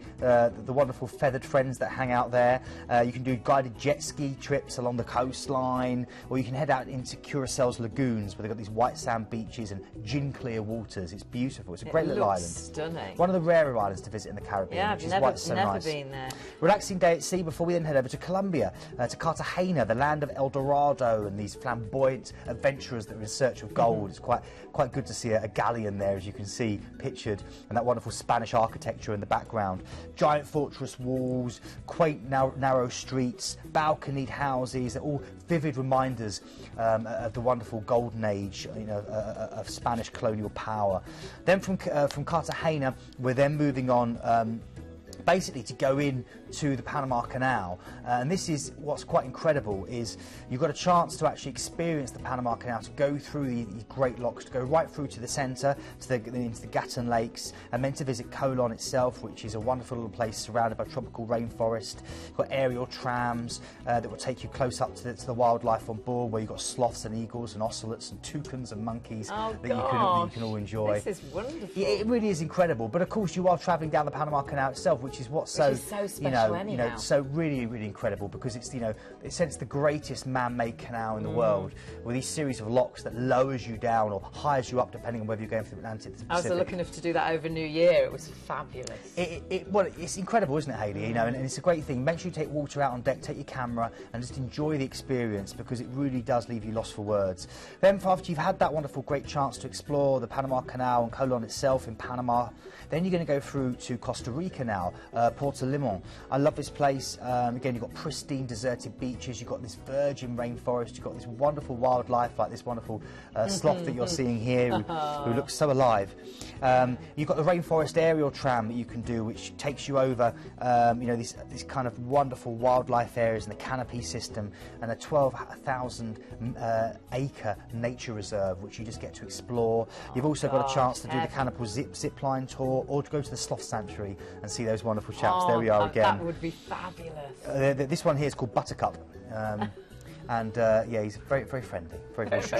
wonderful feathered friends that hang out there. You can do guided jet ski trips along the coastline, or you can head out into Curaçao's lagoons, where they've got these white sand beaches and gin clear waters. It's beautiful. It's a great little island.
Stunning.
One of the rarer islands to visit in the Caribbean, which is why it's so nice.
Never been there.
Relaxing day at sea before we then head over to Colombia, to Cartagena, the land of El Dorado, and these flamboyant adventurers that are in search of gold. It's quite good to see a galleon there, as you can see pictured, and that wonderful Spanish architecture in the background. Giant fortress walls, quaint narrow streets, balconied houses, they're all vivid reminders of the wonderful golden age, you know, of Spanish colonial power. Then from Cartagena, we're then moving on basically to go in to the Panama Canal, and this is what's quite incredible, is you've got a chance to actually experience the Panama Canal, to go through these great locks, to go right through to the centre, into the Gatun Lakes, and then to visit Colon itself, which is a wonderful little place surrounded by tropical rainforest. You've got aerial trams that will take you close up to the wildlife on board, where you've got sloths and eagles and ocelots and toucans and monkeys that you can all enjoy.
This is wonderful.
It really is incredible, but of course you are travelling down the Panama Canal itself, which is what's so
special,
you know, so really, really incredible, because it's, you know, it's the greatest man-made canal in the world, with these series of locks that lowers you down or hires you up, depending on whether you're going from the Atlantic to the Pacific.
I was lucky enough to do that over New Year. It was fabulous.
Well, it's incredible, isn't it, Hayley? You know, and it's a great thing. Make sure you take water out on deck, take your camera, and just enjoy the experience, because it really does leave you lost for words. Then, after you've had that wonderful, great chance to explore the Panama Canal and Colon itself in Panama, then you're going to go through to Costa Rica now. Valor, Port-au-Limon. I love this place. Again, you've got pristine deserted beaches, you've got this virgin rainforest, you've got this wonderful wildlife like this wonderful sloth that you're seeing here who looks so alive. You've got the rainforest aerial tram that you can do, which takes you over you know, these kind of wonderful wildlife areas and the canopy system, and a 12,000 acre nature reserve which you just get to explore. You've also got a chance to do the Carnival zip line tour, or to go to the sloth sanctuary and see those wonderful chaps. There we are again.
That would be fabulous.
This one here is called Buttercup. And yeah, he's very, very friendly.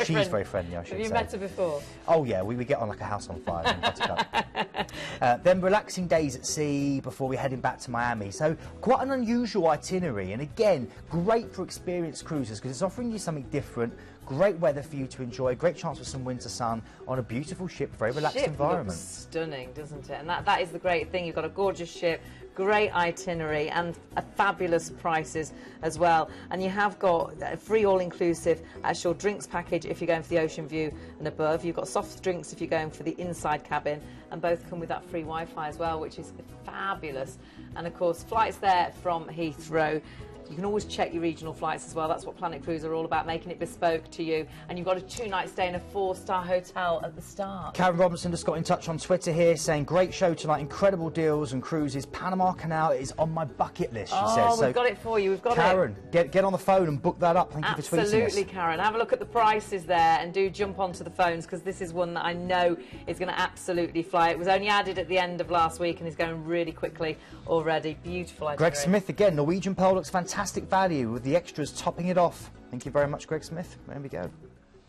She's very friendly, I should say.
Have you met her before?
Oh yeah, we get on like a house on fire in Buttercup. Then relaxing days at sea before we're heading back to Miami. So quite an unusual itinerary, and again, great for experienced cruisers because it's offering you something different. Great weather for you to enjoy, great chance for some winter sun on a beautiful ship, very relaxed environment.
Looks stunning, doesn't it? And that is the great thing. You've got a gorgeous ship, great itinerary, and fabulous prices as well. And you have got a free all-inclusive actual drinks package if you're going for the ocean view and above. You've got soft drinks if you're going for the inside cabin, and both come with that free Wi-Fi as well, which is fabulous. And of course, flights there from Heathrow. You can always check your regional flights as well. That's what Planet Cruise are all about, making it bespoke to you. And you've got a 2-night stay in a 4-star hotel at the start.
Karen Robinson just got in touch on Twitter here saying, great show tonight, incredible deals and cruises. Panama Canal is on my bucket list, she says.
Oh, we've got it for you. We've got
Karen,
it.
get on the phone and book that up. Thank you for tweeting us.
Absolutely, Karen. Have a look at the prices there and do jump onto the phones, because this is one that I know is going to absolutely fly. It was only added at the end of last week and is going really quickly already. Beautiful itinerary.
Greg Smith again, Norwegian Pearl looks fantastic value with the extras topping it off. Thank you very much, Greg Smith. There we go.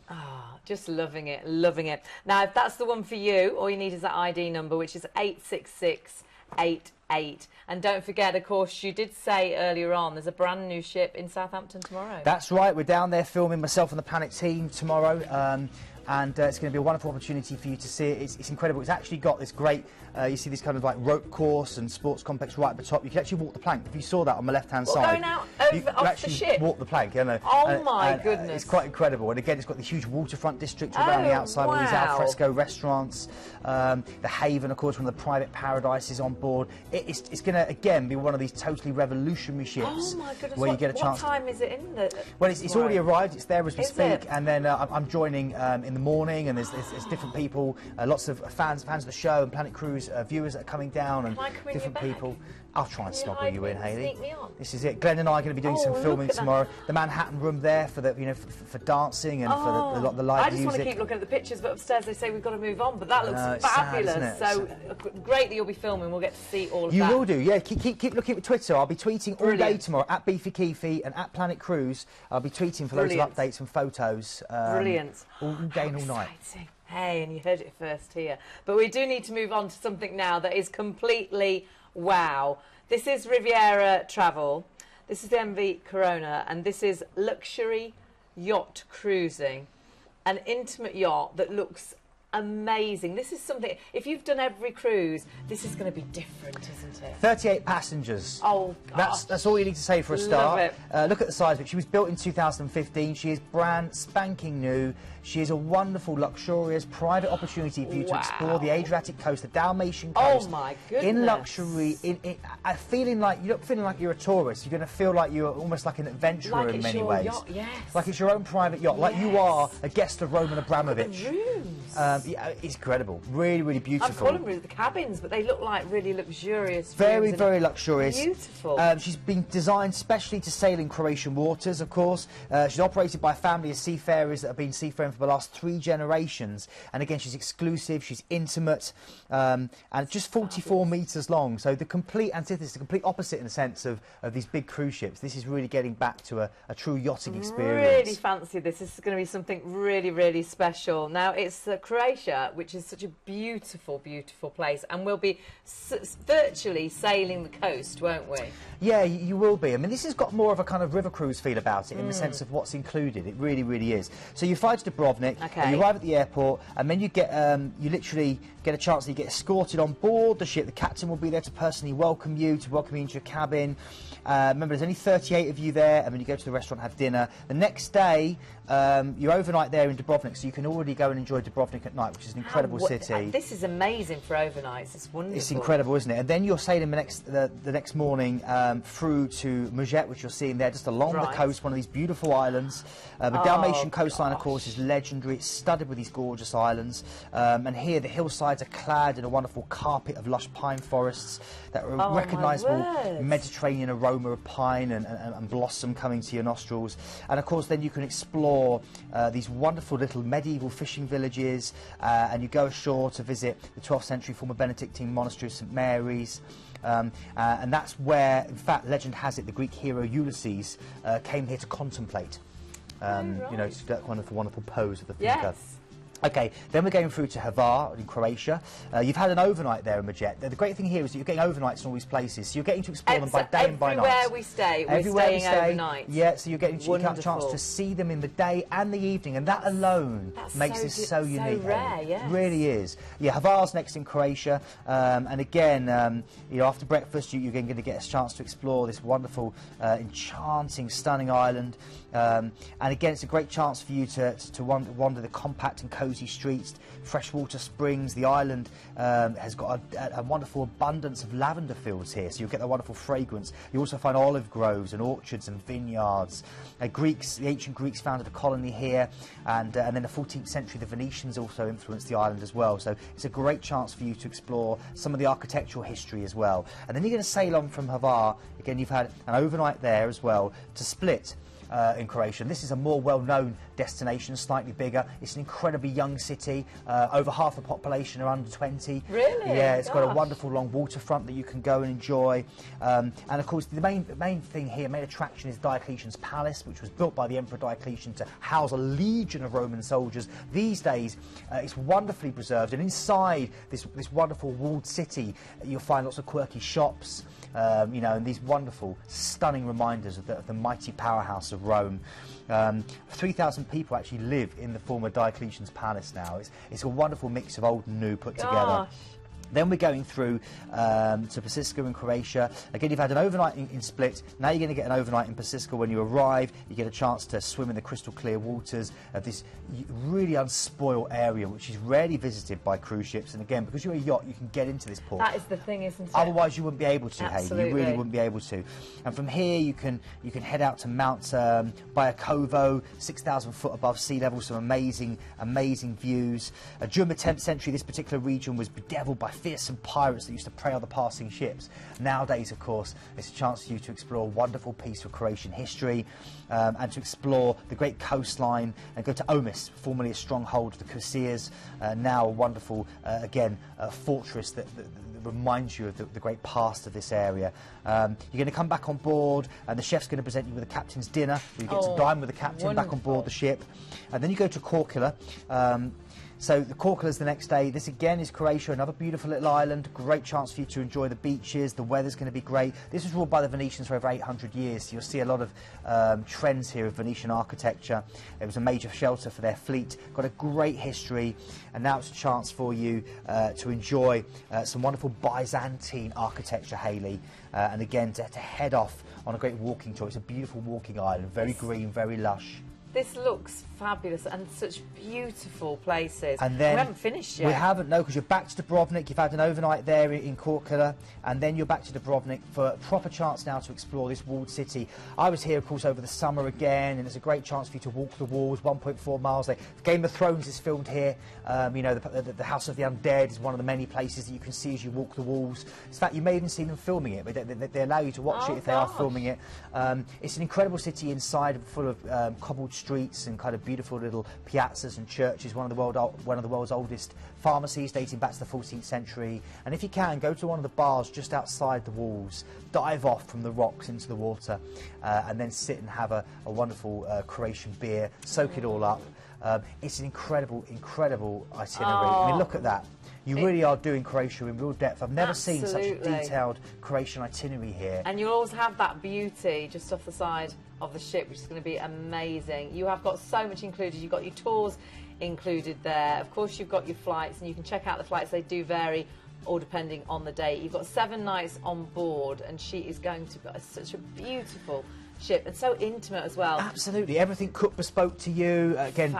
Ah, just loving it, loving it. Now, if that's the one for you, all you need is that ID number, which is 86688. And don't forget, of course, you did say earlier on, there's a brand new ship in Southampton tomorrow.
That's right. We're down there filming, myself and the Planet team tomorrow. And it's going to be a wonderful opportunity for you to see it. It's incredible. It's actually got this great, you see this kind of like rope course and sports complex right at the top. You can actually walk the plank. If you saw that on the left-hand side.
Going out over off the ship.
Walk the plank. You know.
Oh my goodness!
It's quite incredible. And again, it's got the huge waterfront district around the outside, all these alfresco restaurants. The Haven, of course, one of the private paradises on board. It's going to again be one of these totally revolutionary ships.
Oh my goodness!
Where you get a chance.
What time is it in the?
Well, it's already arrived. It's there as we speak.
It?
And then I'm joining in the morning, and there's different people, lots of fans of the show and Planet Cruise viewers that are coming down, and different people. I'll try and snuggle you in, Hayley. This is it. Glenn and I are going to be doing some filming tomorrow. The Manhattan room there for the for dancing and for the live music.
I just want to keep looking at the pictures, but upstairs they say we've got to move on. But that looks fabulous.
Sad,
so great that you'll be filming. We'll get to see all of that.
You will do, yeah. Keep looking at Twitter. I'll be tweeting all day tomorrow at Beefy Keefy and at Planet Cruise. I'll be tweeting for loads of updates and photos.
Brilliant.
All day and all night.
Hey, and you heard it first here. But we do need to move on to something now that is completely wow. This is Riviera Travel. This is the MV Corona, and this is luxury yacht cruising. An intimate yacht that looks amazing. This is something, if you've done every cruise, this is going to be different, isn't it?
38 passengers.
Oh, gosh.
That's all you need to say for a start. Look at the size of it. She was built in 2015. She is brand spanking new. She is a wonderful, luxurious, private opportunity for you to explore the Adriatic coast, the Dalmatian coast.
Oh my goodness!
In luxury, feeling like you're not feeling like you're a tourist. You're going to feel like you're almost like an adventurer in many ways.
Yacht, yes.
Like it's your own private yacht, like you are a guest of Roman Abramovich.
The rooms.
Yeah, it's incredible. Really, really beautiful.
I'm calling them the cabins, but they look like really luxurious.
Very, very luxurious.
Beautiful.
She's been designed specially to sail in Croatian waters, of course. She's operated by a family of seafarers that have been seafaring for the last 3 generations. And again, she's exclusive, she's intimate, and just 44 metres long. So the complete antithesis, the complete opposite in a sense of these big cruise ships. This is really getting back to a true yachting experience.
Really fancy this. This is going to be something really, really special. Now, it's Croatia, which is such a beautiful, beautiful place, and we'll be virtually sailing the coast, won't we?
Yeah, you will be. I mean, this has got more of a kind of river cruise feel about it in the sense of what's included. It really, really is. So you fly to Dubrovnik, you arrive at the airport, and then you get, you literally get a chance to get escorted on board the ship. The captain will be there to personally welcome you into your cabin. Remember, there's only 38 of you there, and then you go to the restaurant, have dinner. The next day, you're overnight there in Dubrovnik, so you can already go and enjoy Dubrovnik Dubrovnik at night, which is an incredible city.
This is amazing for overnights. It's wonderful.
It's incredible, isn't it? And then you're sailing the next morning through to Muget, which you're seeing there, just along the coast, one of these beautiful islands. The Dalmatian coastline, of course, is legendary. It's studded with these gorgeous islands. And here, the hillsides are clad in a wonderful carpet of lush pine forests that are recognisable Mediterranean aroma of pine and blossom coming to your nostrils. And of course, then you can explore these wonderful little medieval fishing villages, and you go ashore to visit the 12th century former Benedictine monastery of St Mary's. And that's where, in fact, legend has it, the Greek hero Ulysses came here to contemplate. You know, that wonderful pose of the thinker.
Yes.
Okay, then we're going through to Hvar in Croatia. You've had an overnight there in Muget. The great thing here is that you're getting overnights in all these places, so you're getting to explore them by day and by night.
Everywhere we stay, we're staying overnight.
Yeah, so you're getting a chance to see them in the day and the evening, and that alone makes this so unique.
So rare, yes.
It really is. Yeah, Hvar's next in Croatia, and again, you know, after breakfast, you're going to get a chance to explore this wonderful, enchanting, stunning island. And again, it's a great chance for you to wander the compact and cosy streets, freshwater springs. The island has got a wonderful abundance of lavender fields here, so you'll get that wonderful fragrance. You also find olive groves and orchards and vineyards. The ancient Greeks founded a colony here, and then the 14th century, the Venetians also influenced the island as well. So it's a great chance for you to explore some of the architectural history as well. And then you're going to sail on from Hvar. Again, you've had an overnight there as well to Split. In Croatia. This is a more well-known destination, slightly bigger. It's an incredibly young city. Over half the population are under 20.
Really?
Yeah, it's got a wonderful long waterfront that you can go and enjoy. And of course, the main thing here, main attraction is Diocletian's Palace, which was built by the Emperor Diocletian to house a legion of Roman soldiers. These days, it's wonderfully preserved, and inside this wonderful walled city, you'll find lots of quirky shops. You know, and these wonderful, stunning reminders of the mighty powerhouse of Rome. 3,000 people actually live in the former Diocletian's Palace now. It's a wonderful mix of old and new put together. Then we're going through to Pisiska in Croatia. Again, you've had an overnight in Split. Now you're going to get an overnight in Pisiska. When you arrive, you get a chance to swim in the crystal clear waters of this really unspoiled area, which is rarely visited by cruise ships. And again, because you're a yacht, you can get into this port.
That is the thing, isn't it?
Otherwise, you wouldn't be able to,
Absolutely.
Hayley. You really wouldn't be able to. And from here, you can head out to Mount Bajakovo, 6,000 foot above sea level. Some amazing views. During the 10th century, this particular region was bedeviled by fearsome pirates that used to prey on the passing ships. Nowadays, of course, it's a chance for you to explore a wonderful piece of Croatian history and to explore the great coastline and go to Omis, formerly a stronghold of the Corsairs, now a wonderful, again, fortress that reminds you of the great past of this area. You're going to come back on board, and the chef's going to present you with a captain's dinner. You get to dine with the captain back on board the ship. And then you go to Korčula. So the Korčula's the next day. This again is Croatia, another beautiful little island. Great chance for you to enjoy the beaches. The weather's going to be great. This was ruled by the Venetians for over 800 years. So you'll see a lot of trends here of Venetian architecture. It was a major shelter for their fleet. Got a great history. And now it's a chance for you to enjoy some wonderful Byzantine architecture, Hayley. And again, to head off on a great walking tour. It's a beautiful walking island, very green, very lush.
This looks fabulous and such beautiful places.
And then
we haven't finished yet.
We haven't, no, because you're back to Dubrovnik. You've had an overnight there in Korčula, and then you're back to Dubrovnik for a proper chance now to explore this walled city. I was here, of course, over the summer again, and it's a great chance for you to walk the walls, 1.4 miles. Game of Thrones is filmed here. You know, the House of the Undead is one of the many places that you can see as you walk the walls. In fact, you may even see them filming it, but they allow you to watch it if they are filming it. It's an incredible city inside, full of cobbled streets and kind of beautiful little piazzas and churches. One of the world's oldest pharmacies, dating back to the 14th century. And if you can, go to one of the bars just outside the walls, dive off from the rocks into the water, and then sit and have a wonderful Croatian beer, soak it all up. It's an incredible itinerary. I mean, look at that. You really are doing Croatia in real depth. I've never seen such a detailed Croatian itinerary here.
And you'll always have that beauty just off the side of the ship, which is going to be amazing. You have got so much included. You've got your tours included there. Of course, you've got your flights, and you can check out the flights. They do vary or depending on the day. You've got 7 nights on board, and she is going to be such a beautiful ship and so intimate as well.
Absolutely, everything cooked bespoke to you. Again,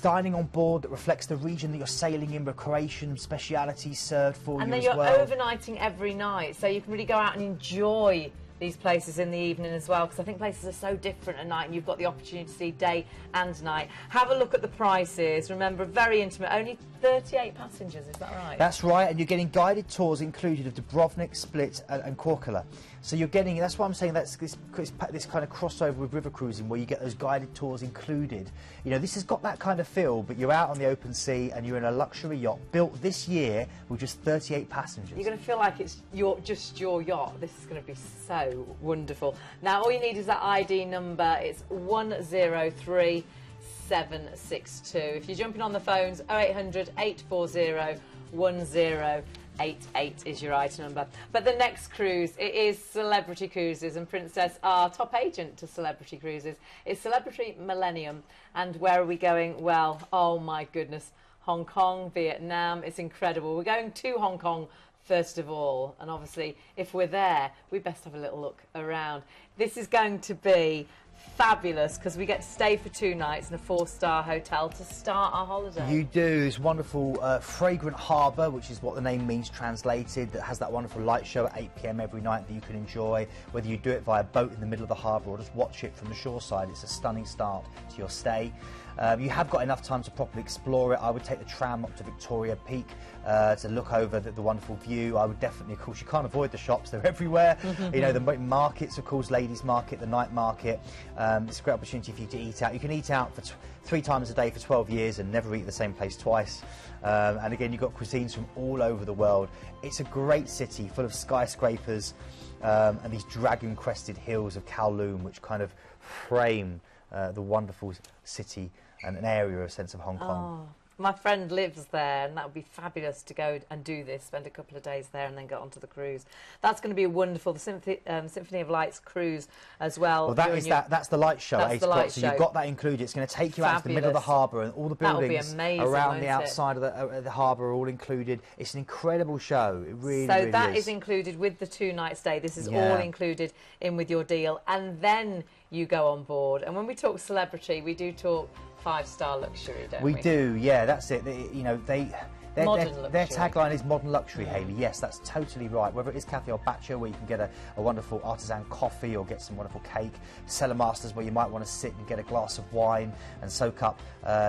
dining on board that reflects the region that you're sailing in, recreation, specialities served for you as well.
And then you're overnighting every night, so you can really go out and enjoy these places in the evening as well, because I think places are so different at night, and you've got the opportunity to see day and night. Have a look at the prices. Remember, very intimate, only 38 passengers, is that right?
That's right, and you're getting guided tours included of Dubrovnik, Split and Korčula. So you're getting, that's why I'm saying that's this kind of crossover with river cruising, where you get those guided tours included. You know, this has got that kind of feel, but you're out on the open sea and you're in a luxury yacht built this year with just 38 passengers.
You're going to feel like it's just your yacht. This is going to be so wonderful. Now, all you need is that ID number. It's 103762. If you're jumping on the phones, 0800 840 1088 is your item number. But the next cruise, it is Celebrity Cruises, and Princess, our top agent to Celebrity Cruises, is Celebrity Millennium. And where are we going? Well, oh my goodness, Hong Kong, Vietnam. It's incredible. We're going to Hong Kong first of all, and obviously if we're there, we best have a little look around. This is going to be fabulous, because we get to stay for 2 nights in a 4-star hotel to start our holiday.
You do. This wonderful fragrant harbour, which is what the name means translated, that has that wonderful light show at 8 p.m. every night that you can enjoy, whether you do it via boat in the middle of the harbour or just watch it from the shore side. It's a stunning start to your stay. You have got enough time to properly explore it. I would take the tram up to Victoria Peak to look over the wonderful view. I would definitely, of course, you can't avoid the shops, they're everywhere. You know, the markets, of course, ladies' market, the night market. It's a great opportunity for you to eat out. You can eat out for 3 times a day for 12 years and never eat the same place twice. And again, you've got cuisines from all over the world. It's a great city full of skyscrapers and these dragon-crested hills of Kowloon, which kind of frame the wonderful city and an area, a sense of Hong Kong.
Oh, my friend lives there, and that would be fabulous to go and do this, spend a couple of days there and then get onto the cruise. That's going to be wonderful. The Symphony of Lights cruise as well.
Well, that's the light show at 8 o'clock, so you've got that included. It's going to take you out to the middle of the harbour, and all the buildings around the outside of the harbour are all included. It's an incredible show. It really, really is.
So that is included with the 2-night stay. This is all included in with your deal, and then you go on board. And when we talk celebrity, we do talk 5-star luxury, don't we?
We do, yeah, that's it. You know, their tagline is modern luxury, Hayley. Yes, that's totally right. Whether it is Cafe or Bacio, where you can get a wonderful artisan coffee or get some wonderful cake. Cellar Masters, where you might want to sit and get a glass of wine and soak up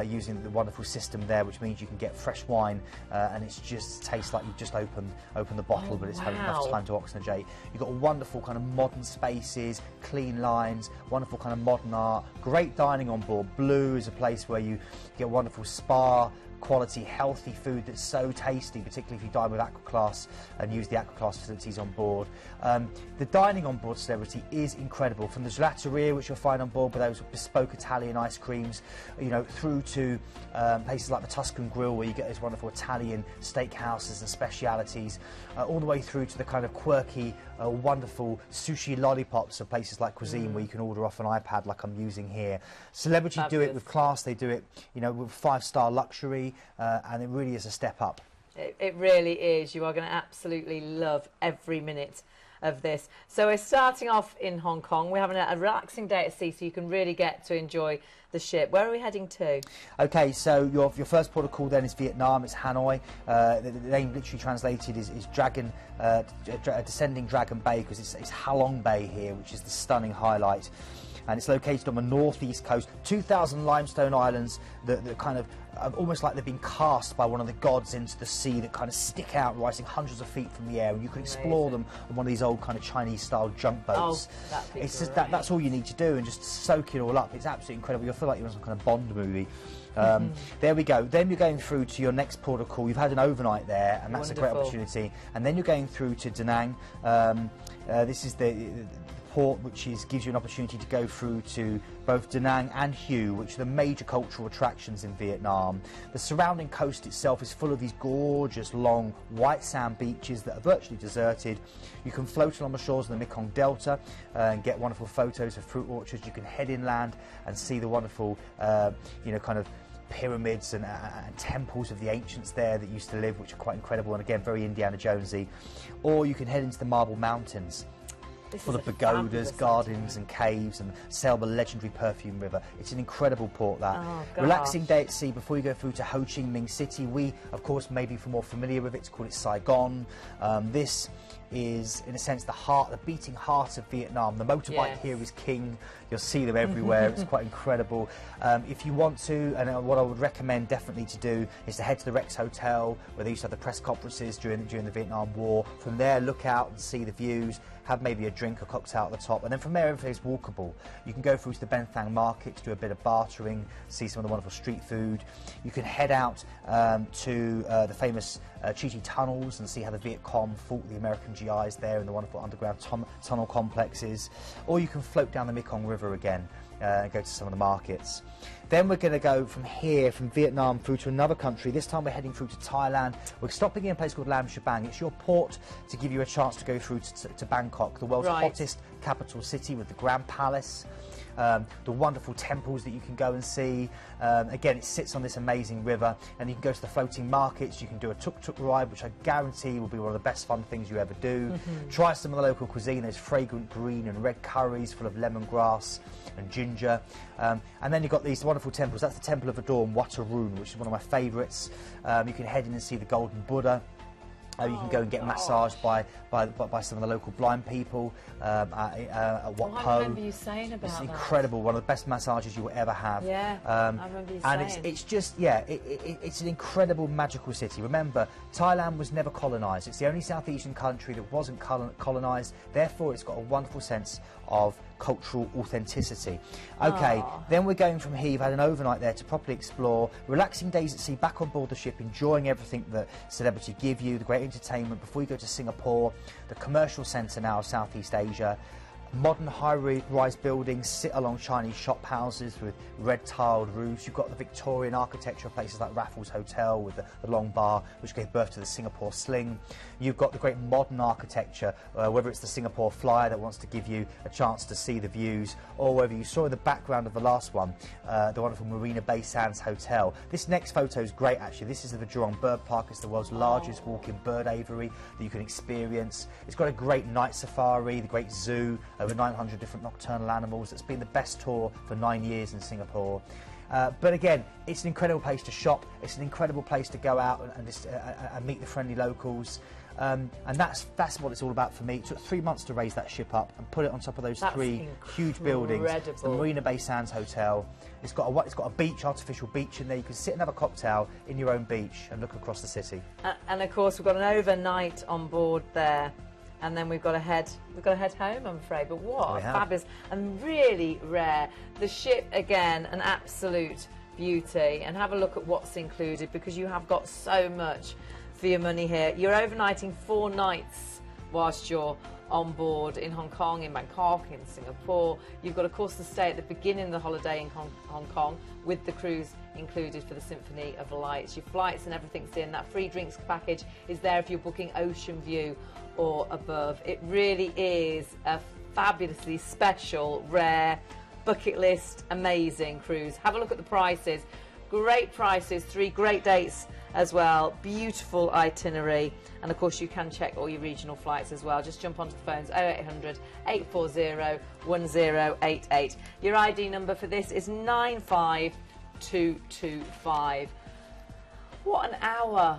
using the wonderful system there, which means you can get fresh wine and it just tastes like you've just opened the bottle, but it's had enough time to oxygenate. You've got wonderful kind of modern spaces, clean lines, wonderful kind of modern art, great dining on board. Blue is a place where you get wonderful spa, quality, healthy food that's so tasty, particularly if you dine with Aquaclass and use the Aquaclass facilities on board. The dining on board Celebrity is incredible, from the gelateria, which you'll find on board with those bespoke Italian ice creams, you know, through to places like the Tuscan Grill, where you get those wonderful Italian steakhouses and specialities, all the way through to the kind of quirky, wonderful sushi lollipops of places like Cuisine, where you can order off an iPad like I'm using here. Celebrity do it with class, they do it, you know, with 5-star luxury. And it really is a step up.
It really is. You are going to absolutely love every minute of this. So we're starting off in Hong Kong. We're having a relaxing day at sea, so you can really get to enjoy the ship. Where are we heading to? Okay, so your first port of call then is Vietnam. It's Hanoi. The name literally translated is Dragon, Descending Dragon Bay, because it's Halong Bay here, which is the stunning highlight. And it's located on the northeast coast, 2,000 limestone islands that kind of almost like they've been cast by one of the gods into the sea, that kind of stick out, rising hundreds of feet from the air, and you can explore them on one of these old kind of Chinese-style junk boats. Oh, it's just that's all you need to do, and just soak it all up. It's absolutely incredible. You'll feel like you're in some kind of Bond movie. There we go. Then you're going through to your next port of call. You've had an overnight there, and that's a great opportunity. And then you're going through to Da Nang. This is the port which gives you an opportunity to go through to both Da Nang and Hue, which are the major cultural attractions in Vietnam. The surrounding coast itself is full of these gorgeous long white sand beaches that are virtually deserted. You can float along the shores of the Mekong Delta and get wonderful photos of fruit orchards. You can head inland and see the wonderful, you know, kind of
pyramids and temples of the ancients there that used to live, which are quite incredible and again very Indiana Jonesy. Or you can head into the Marble Mountains, full of pagodas, gardens and caves, and sail the legendary Perfume River. It's an incredible port, that.
Oh,
relaxing day at sea before you go through to Ho Chi Minh City. We, of course, maybe if we're more familiar with it, call it Saigon. This is, in a sense, the beating heart of Vietnam. The motorbike here is king. You'll see them everywhere. It's quite incredible. If you want to, and what I would recommend definitely to do is to head to the Rex Hotel, where they used to have the press conferences during the Vietnam War. From there, look out and see the views. Have maybe a drink, a cocktail at the top, and then from there everything's walkable. You can go through to the Ben Thang market to do a bit of bartering, see some of the wonderful street food. You can head out to the famous Chi Chi tunnels and see how the Viet Cong fought the American GIs there in the wonderful underground tunnel complexes. Or you can float down the Mekong River again and go to some of the markets. Then we're going to go from here, from Vietnam, through to another country. This time we're heading through to Thailand. We're stopping in a place called Lam Shabang. It's your port to give you a chance to go through to Bangkok, the world's hottest capital city, with the Grand Palace, the wonderful temples that you can go and see. Again, it sits on this amazing river, and you can go to the floating markets. You can do a tuk-tuk ride, which I guarantee will be one of the best fun things you ever do. Try some of the local cuisine. There's fragrant green and red curries full of lemongrass and ginger. And then you've got these wonderful temples. That's the Temple of Adorn, Wat Arun, which is one of my favourites. You can head in and see the Golden Buddha. You can go and get massaged by some of the local blind people at Wat Po.
I remember you saying about
It's
that.
incredible, one of the best massages you will ever have.
Yeah, I remember you saying.
And it's just, it's an incredible, magical city. Remember, Thailand was never colonised. It's the only South Asian country that wasn't colonised. Therefore, it's got a wonderful sense of cultural authenticity. Okay, then we're going from here. You've had an overnight there to properly explore. Relaxing days at sea, back on board the ship, enjoying everything that celebrity give you, the great entertainment before you go to Singapore, the commercial centre now of Southeast Asia. Modern high-rise buildings sit along Chinese shop houses with red-tiled roofs. You've got the Victorian architecture of places like Raffles Hotel with the long bar, which gave birth to the Singapore Sling. You've got the great modern architecture, whether it's the Singapore Flyer that wants to give you a chance to see the views, or whether you saw in the background of the last one, the wonderful Marina Bay Sands Hotel. This next photo is great, actually. This is the Jurong Bird Park. It's the world's largest walk-in bird aviary that you can experience. It's got a great night safari, the great zoo, over 900 different nocturnal animals. It's been the best tour for 9 years in Singapore. But again, it's an incredible place to shop. It's an incredible place to go out and meet the friendly locals. And that's what it's all about for me. It took 3 months to raise that ship up and put it on top of those three huge buildings. It's the Marina Bay Sands Hotel. It's got a beach, artificial beach in there. You can sit and have a cocktail in your own beach and look across the city.
And of course, we've got an overnight on board there. And then we've got to head home, I'm afraid. But what fabulous and really rare. The ship, again, an absolute beauty. And have a look at what's included, because you have got so much for your money here. You're overnighting 4 nights whilst you're on board in Hong Kong, in Bangkok, in Singapore. You've got, of course, the stay at the beginning of the holiday in Hong Kong with the cruise included for the Symphony of Lights. Your flights and everything's in. That free drinks package is there if you're booking Ocean View or above. It really is a fabulously special, rare, bucket list, amazing cruise. Have a look at the prices. Great prices, 3 great dates as well. Beautiful itinerary. And of course you can check all your regional flights as well. Just jump onto the phones 0800 840 1088. Your ID number for this is 95225. What an hour.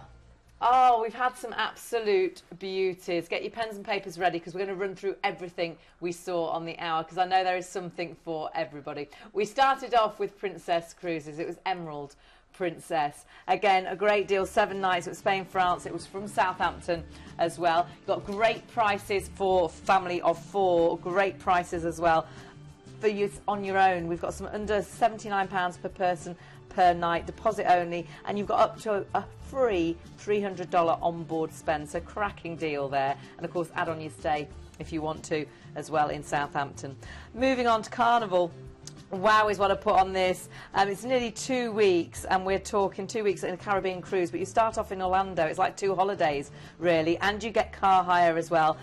Oh, we've had some absolute beauties. Get your pens and papers ready, because we're going to run through everything we saw on the hour, because I know there is something for everybody. We started off with Princess Cruises. It was Emerald Princess. Again, a great deal, 7 nights. It was Spain, France. It was from Southampton as well. Got great prices for family of 4. Great prices as well for you on your own. We've got some under £79 per person per night, deposit only, and you've got up to a free $300 onboard spend. So cracking deal there. And of course, add on your stay if you want to as well in Southampton. Moving on to Carnival. wow is what I put on this. It's nearly 2 weeks, and we're talking 2 weeks in a Caribbean cruise, but you start off in Orlando. It's like 2 holidays, really, and you get car hire as well.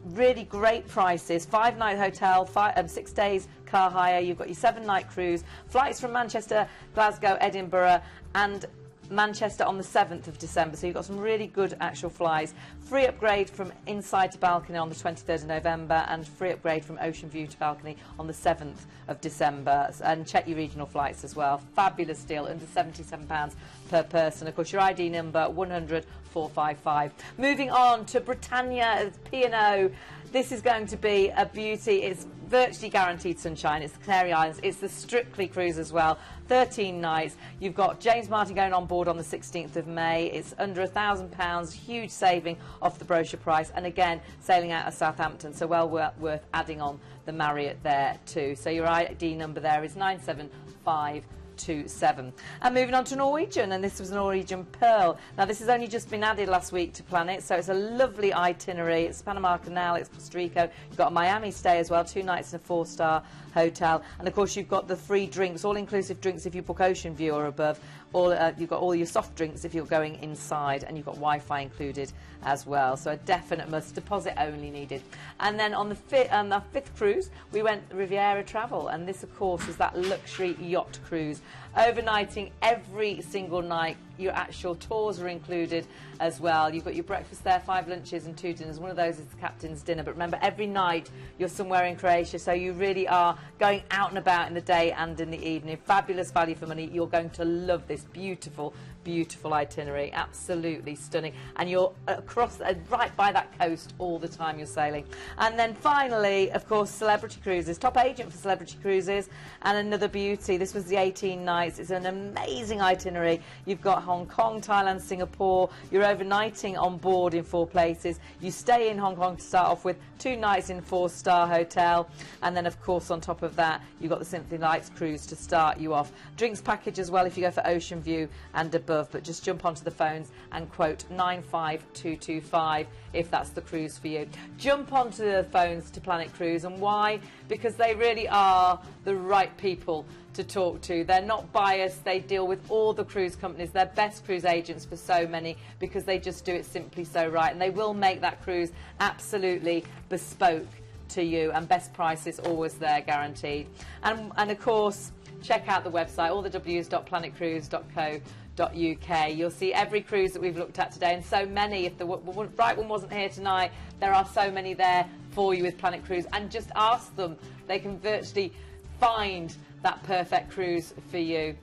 Really great prices. 5-night hotel, 6 days car hire. You've got your 7-night cruise. Flights from Manchester, Glasgow, Edinburgh, and Manchester on the 7th of December, so you've got some really good actual flights. Free upgrade from inside to balcony on the 23rd of November, and free upgrade from ocean view to balcony on the 7th of December. And check your regional flights as well. Fabulous deal, under £77 per person. Of course, your ID number 100 455. Moving on to Britannia P&O. This is going to be a beauty. It's virtually guaranteed sunshine. It's the Canary Islands. It's the Strictly cruise as well. 13 nights. You've got James Martin going on board on the 16th of May. It's under £1,000. Huge saving off the brochure price. And again, sailing out of Southampton. So well worth adding on the Marriott there too. So your ID number there is 97527. And moving on to Norwegian, and this was Norwegian Pearl. Now this has only just been added last week to Planet, so it's a lovely itinerary. It's Panama Canal, it's Costa Rica, you've got a Miami stay as well, 2 nights in a 4-star hotel, and of course you've got the free drinks, all-inclusive drinks if you book Ocean View or above. You've got all your soft drinks if you're going inside, and you've got Wi-Fi included as well. So a definite must, deposit only needed. And then on the 5th cruise, we went Riviera Travel, and this of course is that luxury yacht cruise. Overnighting every single night. Your actual tours are included as well. You've got your breakfast there, 5 lunches and 2 dinners. One of those is the captain's dinner. But remember, every night you're somewhere in Croatia, so you really are going out and about in the day and in the evening. Fabulous value for money. You're going to love this beautiful, beautiful itinerary. Absolutely stunning. And you're across, right by that coast all the time you're sailing. And then finally, of course, Celebrity Cruises. Top agent for Celebrity Cruises. And another beauty. This was the 18 nights. It's an amazing itinerary. You've got Hong Kong, Thailand, Singapore. You're overnighting on board in 4 places. You stay in Hong Kong to start off with, 2 nights in 4-star hotel. And then, of course, on top of that, you've got the Symphony Lights cruise to start you off. Drinks package as well if you go for Ocean View and above. But just jump onto the phones and quote 95225 if that's the cruise for you. Jump onto the phones to Planet Cruise. And why? Because they really are the right people to talk to. They're not biased. They deal with all the cruise companies. They're best cruise agents for so many because they just do it simply so right. And they will make that cruise absolutely bespoke to you, and best prices always there, guaranteed. And of course, check out the website, all the w's.planetcruise.co.uk. You'll see every cruise that we've looked at today, and so many. If the right one wasn't here tonight, there are so many there for you with Planet Cruise. And just ask them. They can virtually find that perfect cruise for you.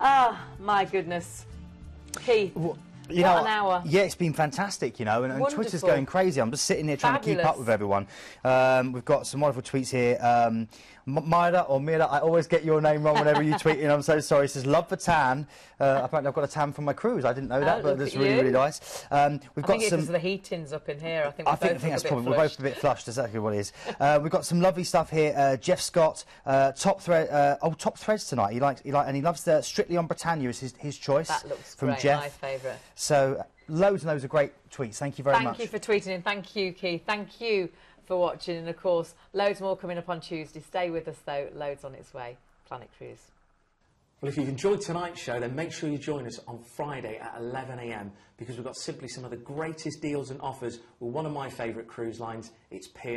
Ah, my goodness. Keith, what an hour.
Yeah, it's been fantastic, and Twitter's going crazy. I'm just sitting here trying to keep up with everyone. We've got some wonderful tweets here. Myra or Mira, I always get your name wrong whenever you tweet in. I'm so sorry. It says, love for tan. Apparently I've got a tan from my cruise. I didn't know that, but that's really, really nice.
We've got some... the heatings up in here. I think that's probably...
We're both a bit flushed, exactly what it is. We've got some lovely stuff here. Jeff Scott, top threads tonight. And he loves the Strictly on Britannia is his choice.
That looks
from
great,
Jeff.
my favourite.
So loads and loads of great tweets. Thank you very much.
Thank you for tweeting in. Thank you, Keith. Thank you for watching. And of course, loads more coming up on Tuesday. Stay with us though. Loads on its way. Planet Cruise.
Well, if you've enjoyed tonight's show, then make sure you join us on Friday at 11 AM because we've got simply some of the greatest deals and offers with one of my favourite cruise lines. It's P&O.